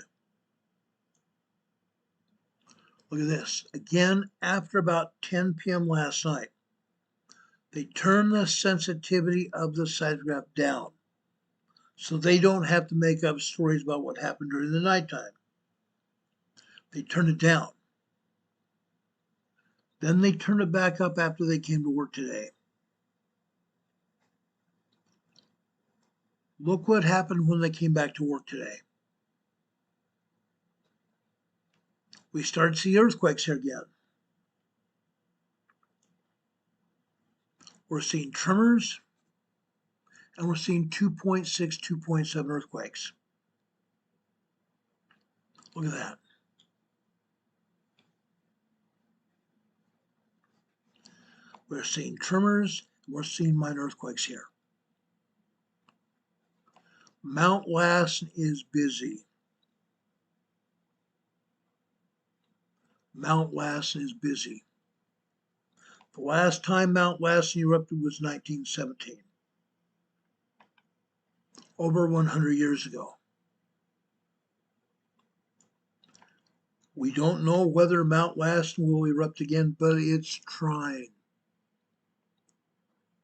Look at this. Again, after about 10 p.m. last night, they turned the sensitivity of the seismograph down so they don't have to make up stories about what happened during the nighttime. They turned it down. Then they turned it back up after they came to work today. Look what happened when they came back to work today. We started to see earthquakes here again. We're seeing tremors, and we're seeing 2.6, 2.7 earthquakes. Look at that. We're seeing tremors, and we're seeing minor earthquakes here. Mount Lassen is busy. Mount Lassen is busy. The last time Mount Lassen erupted was 1917, over 100 years ago. We don't know whether Mount Lassen will erupt again, but it's trying.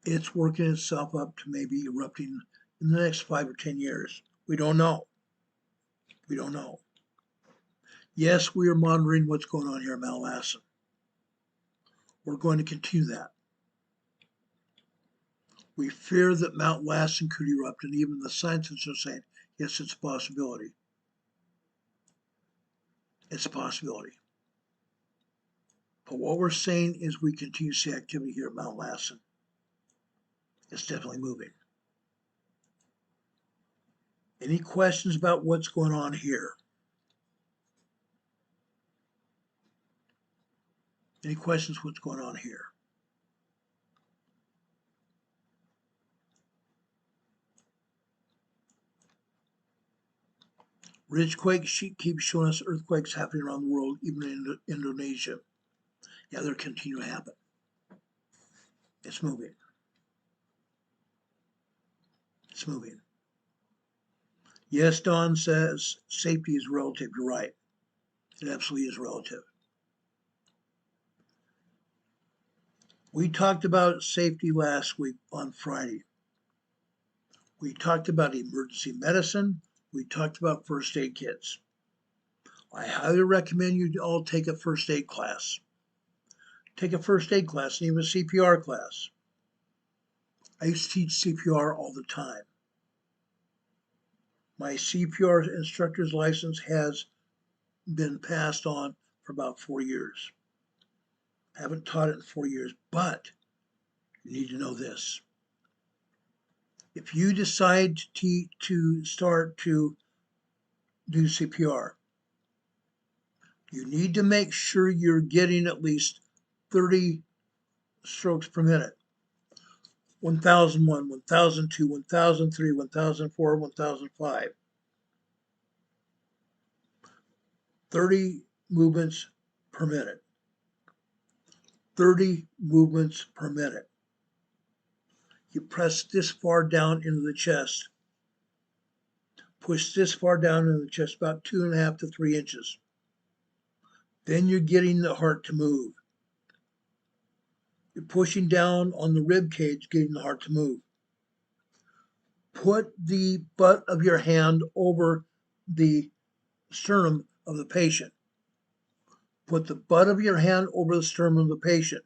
It's working itself up to maybe erupting in the next 5 or 10 years. We don't know. We don't know. Yes, we are monitoring what's going on here at Mount Lassen. We're going to continue that. We fear that Mount Lassen could erupt, and even the scientists are saying, yes, it's a possibility. It's a possibility. But what we're saying is we continue to see activity here at Mount Lassen. It's definitely moving. Any questions about what's going on here? Any questions what's going on here? Ridgequake sheet keeps showing us earthquakes happening around the world, even in Indonesia. Yeah, they're continuing to happen. It's moving. It's moving. Yes, Don says safety is relative. You're right. It absolutely is relative. We talked about safety last week on Friday. We talked about emergency medicine. We talked about first aid kits. I highly recommend you all take a first aid class. Take a first aid class and even a CPR class. I used to teach CPR all the time. My CPR instructor's license has been passed on for about 4 years. I haven't taught it in 4 years, but you need to know this. If you decide to start to do CPR, you need to make sure you're getting at least 30 strokes per minute. 1001, 1002, 1003, 1004, 1005. 30 movements per minute. 30 movements per minute. You press this far down into the chest. Push this far down into the chest, about 2.5 to 3 inches. Then you're getting the heart to move. You're pushing down on the rib cage, getting the heart to move. Put the butt of your hand over the sternum of the patient. Put the butt of your hand over the sternum of the patient.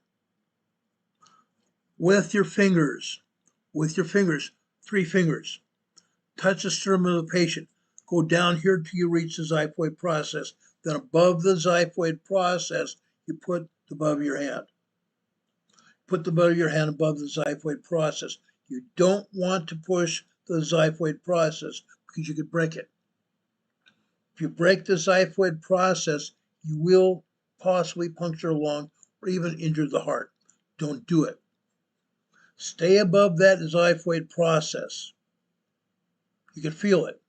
With your fingers, 3 fingers, touch the sternum of the patient. Go down here till you reach the xiphoid process. Then above the xiphoid process, you put the butt of your hand. Put the butt of your hand above the xiphoid process. You don't want to push the xiphoid process because you could break it. If you break the xiphoid process, you will possibly puncture a lung or even injure the heart. Don't do it. Stay above that xiphoid process. You can feel it.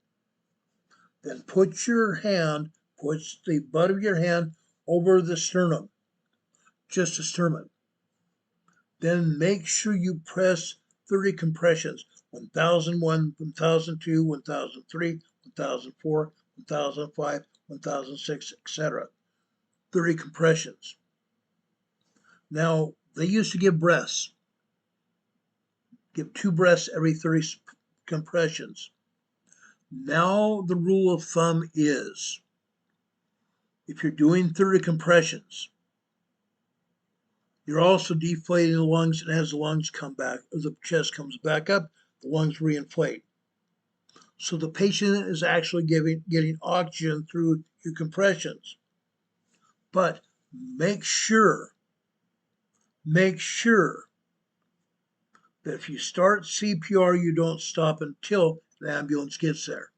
Then put the butt of your hand over the sternum, just the sternum. Then make sure you press 30 compressions, 1001, 1002, 1003, 1004, 1005, 1006, etc. 30 compressions. Now, they used to give breaths. Give 2 breaths every 30 compressions. Now the rule of thumb is, if you're doing 30 compressions, you're also deflating the lungs, and as the lungs come back, as the chest comes back up, the lungs reinflate. So the patient is actually getting oxygen through your compressions. But make sure that if you start CPR, you don't stop until the ambulance gets there.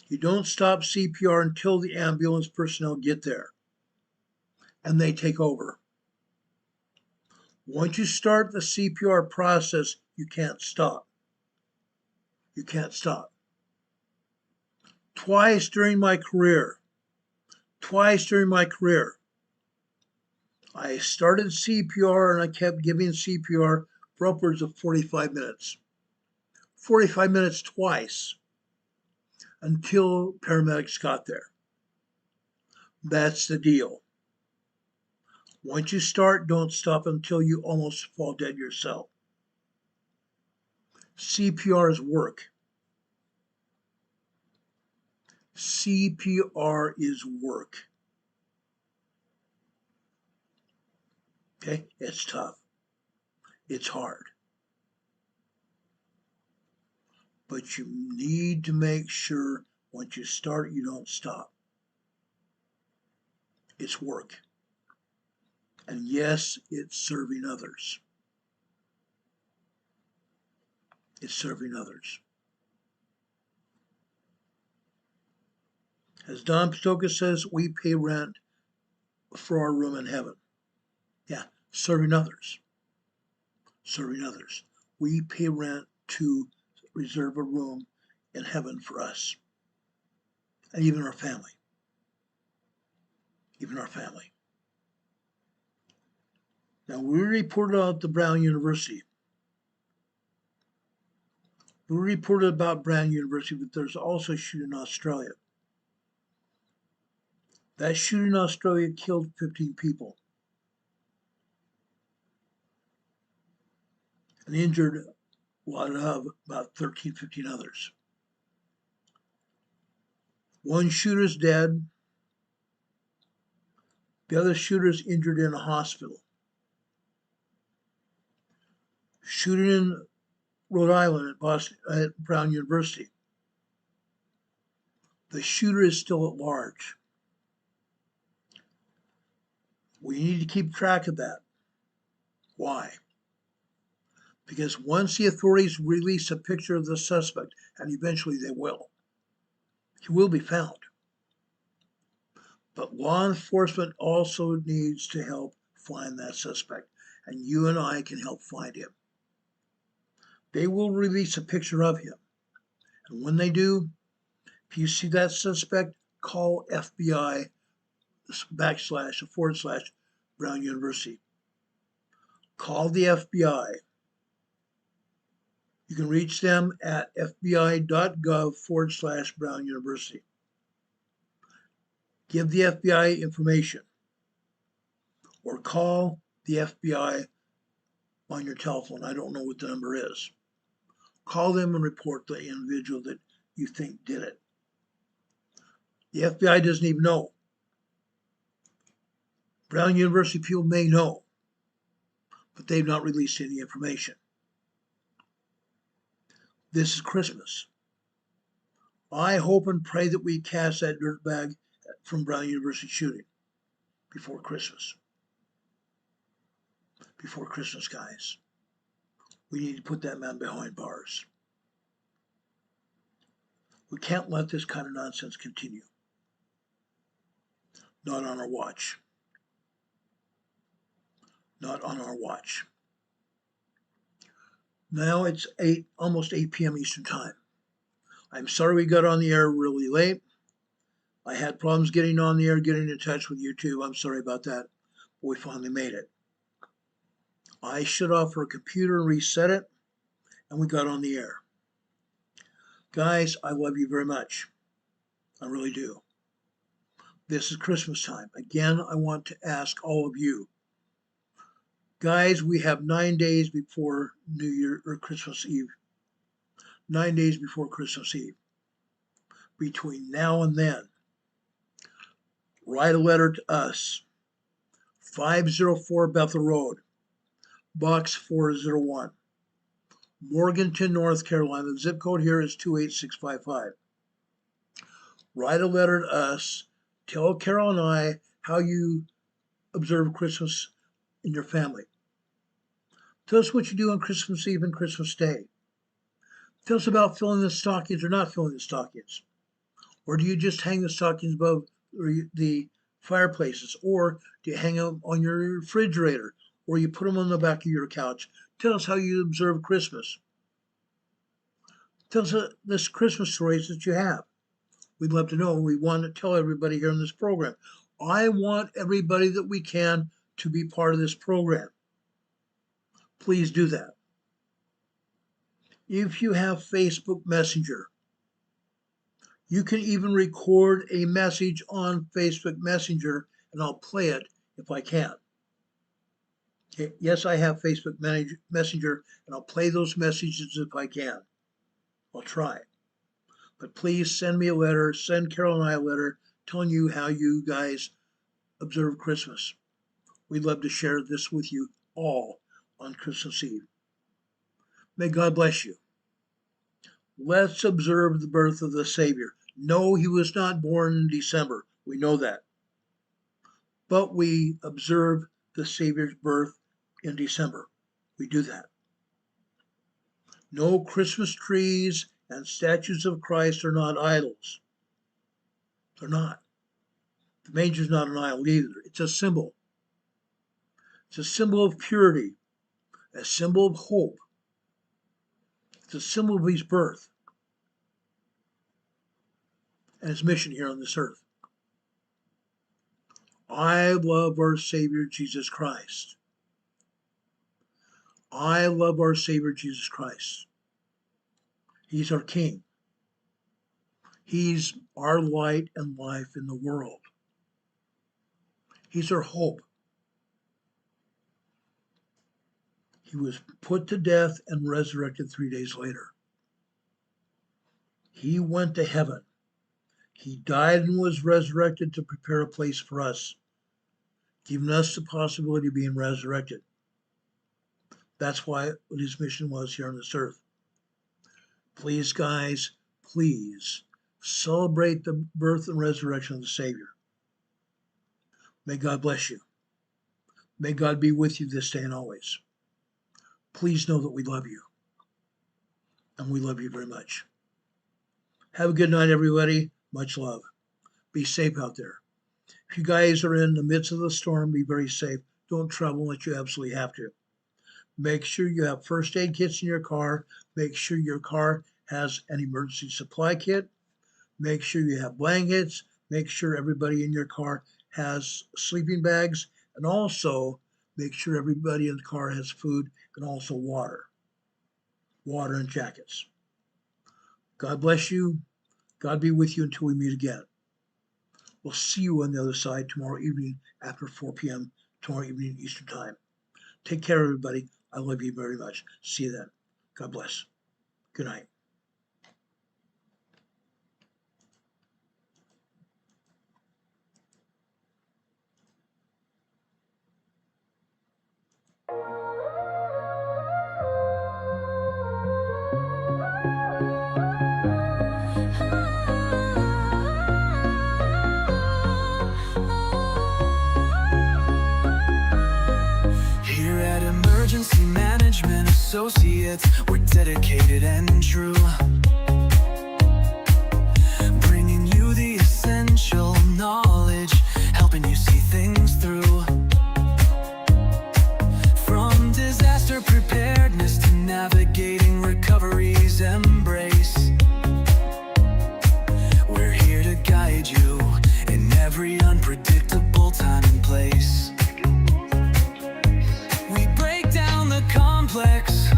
You don't stop CPR until the ambulance personnel get there and they take over. Once you start the CPR process, you can't stop. You can't stop. Twice during my career, I started CPR and I kept giving CPR for upwards of 45 minutes. 45 minutes twice until paramedics got there. That's the deal. Once you start, don't stop until you almost fall dead yourself. CPR is work. CPR is work. Okay? It's tough. It's hard. But you need to make sure once you start, you don't stop. It's work. And yes, it's serving others. It's serving others. As Don Patoka says, we pay rent for our room in heaven. Yeah, serving others. Serving others. We pay rent to reserve a room in heaven for us. And even our family. Even our family. Now, we reported out the Brown University. We reported about Brown University, but there's also a shooting in Australia. That shooting in Australia killed 15 people and injured about 13, 15 others. One shooter's dead. The other shooter's injured in a hospital. Shooting in Rhode Island at Brown University. The shooter is still at large. We need to keep track of that. Why? Because once the authorities release a picture of the suspect, and eventually they will, he will be found. But law enforcement also needs to help find that suspect, and you and I can help find him. They will release a picture of him. And when they do, if you see that suspect, call FBI / Brown University. Call the FBI. You can reach them at FBI.gov / Brown University. Give the FBI information or call the FBI on your telephone. I don't know what the number is. Call them and report the individual that you think did it. The FBI doesn't even know. Brown University people may know, but they've not released any information. This is Christmas. I hope and pray that we catch that dirtbag from Brown University shooting before Christmas. before Christmas, guys. We need to put that man behind bars. We can't let this kind of nonsense continue. Not on our watch. Not on our watch. Now it's almost 8 p.m. Eastern Time. I'm sorry we got on the air really late. I had problems getting on the air, getting in touch with YouTube. I'm sorry about that, but we finally made it. I shut off our computer and reset it, and we got on the air. Guys, I love you very much. I really do. This is Christmas time. Again, I want to ask all of you. Guys, we have 9 days before New Year or Christmas Eve. 9 days before Christmas Eve. Between now and then, write a letter to us. 504 Bethel Road, Box 401, Morganton, North Carolina. The zip code here is 28655. Write a letter to us. Tell Carol and I how you observe Christmas in your family. Tell us what you do on Christmas Eve and Christmas Day. Tell us about filling the stockings or not filling the stockings. Or do you just hang the stockings above the fireplaces? Or do you hang them on your refrigerator? Or you put them on the back of your couch? Tell us how you observe Christmas. Tell us the Christmas stories that you have. We'd love to know. We want to tell everybody here in this program. I want everybody that we can to be part of this program. Please do that. If you have Facebook Messenger, you can even record a message on Facebook Messenger, and I'll play it if I can. Okay. Yes, I have Facebook Messenger, and I'll play those messages if I can. I'll try. But please send me a letter, send Carol and I a letter telling you how you guys observe Christmas. We'd love to share this with you all on Christmas Eve. May God bless you. Let's observe the birth of the Savior. No, he was not born in December. We know that. But we observe the Savior's birth in December. We do that. No, Christmas trees and statues of Christ are not idols. They're not. The manger is not an idol either. It's a symbol. It's a symbol of purity, a symbol of hope. It's a symbol of his birth and his mission here on this earth. I love our Savior Jesus Christ. I love our Savior Jesus Christ. He's our King. He's our light and life in the world. He's our hope. He was put to death and resurrected 3 days later. He went to heaven. He died and was resurrected to prepare a place for us, giving us the possibility of being resurrected. That's what his mission was here on this earth. Please, guys, please celebrate the birth and resurrection of the Savior. May God bless you. May God be with you this day and always. Please know that we love you. And we love you very much. Have a good night, everybody. Much love. Be safe out there. If you guys are in the midst of the storm, be very safe. Don't travel unless you absolutely have to. Make sure you have first aid kits in your car. Make sure your car has an emergency supply kit. Make sure you have blankets. Make sure everybody in your car has sleeping bags. And also make sure everybody in the car has food and also water. Water and jackets. God bless you. God be with you until we meet again. We'll see you on the other side tomorrow evening after 4 p.m. tomorrow evening Eastern Time. Take care, everybody. I love you very much. See you then. God bless. Good night. Here at Emergency Management Associates, we're dedicated and true, bringing you the essential knowledge, helping you see things through. From disaster preparedness to navigating recovery's embrace, we're here to guide you in every unpredictable time and place. We break down the complex,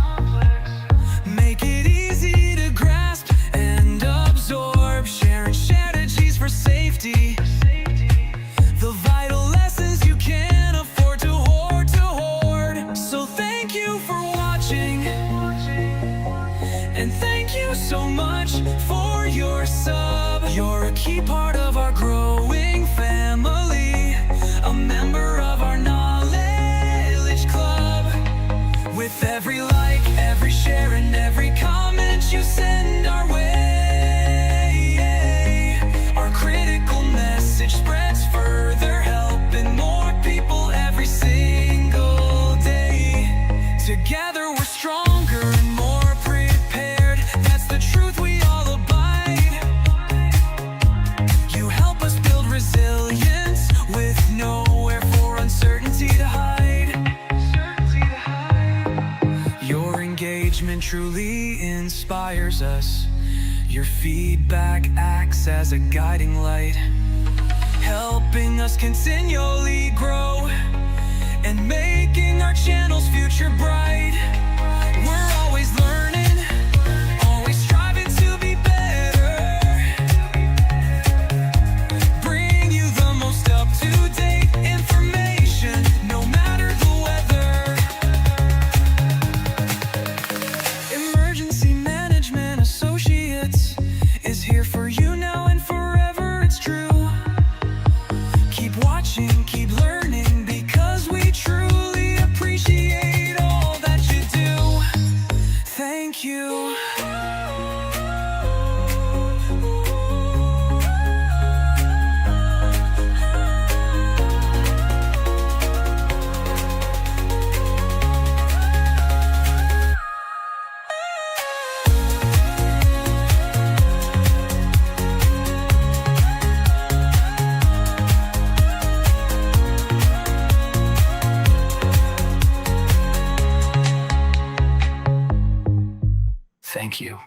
make it easy to grasp and absorb, sharing strategies for safety, the vital lessons you can't afford to hoard. So thank you for watching, and thank you so much for your sub. You're a key part of our growing family, a member of our knowledge club. With every like, every share, and every comment you send our way, our critical message spreads further, helping more people every single day. Together we're stronger and more prepared. That's the truth we all abide. You help us build resilience with nowhere for uncertainty to hide. Your engagement truly inspires us. Your feedback acts as a guiding light, helping us continually grow and making our channel's future bright. We're always learning, always striving to be better, bring you the most up-to-date information, no matter the weather. Emergency Management Associates is here for you now and forever, it's true. Keep watching, keep learning, because we truly appreciate all that you do. Thank you. Thank you.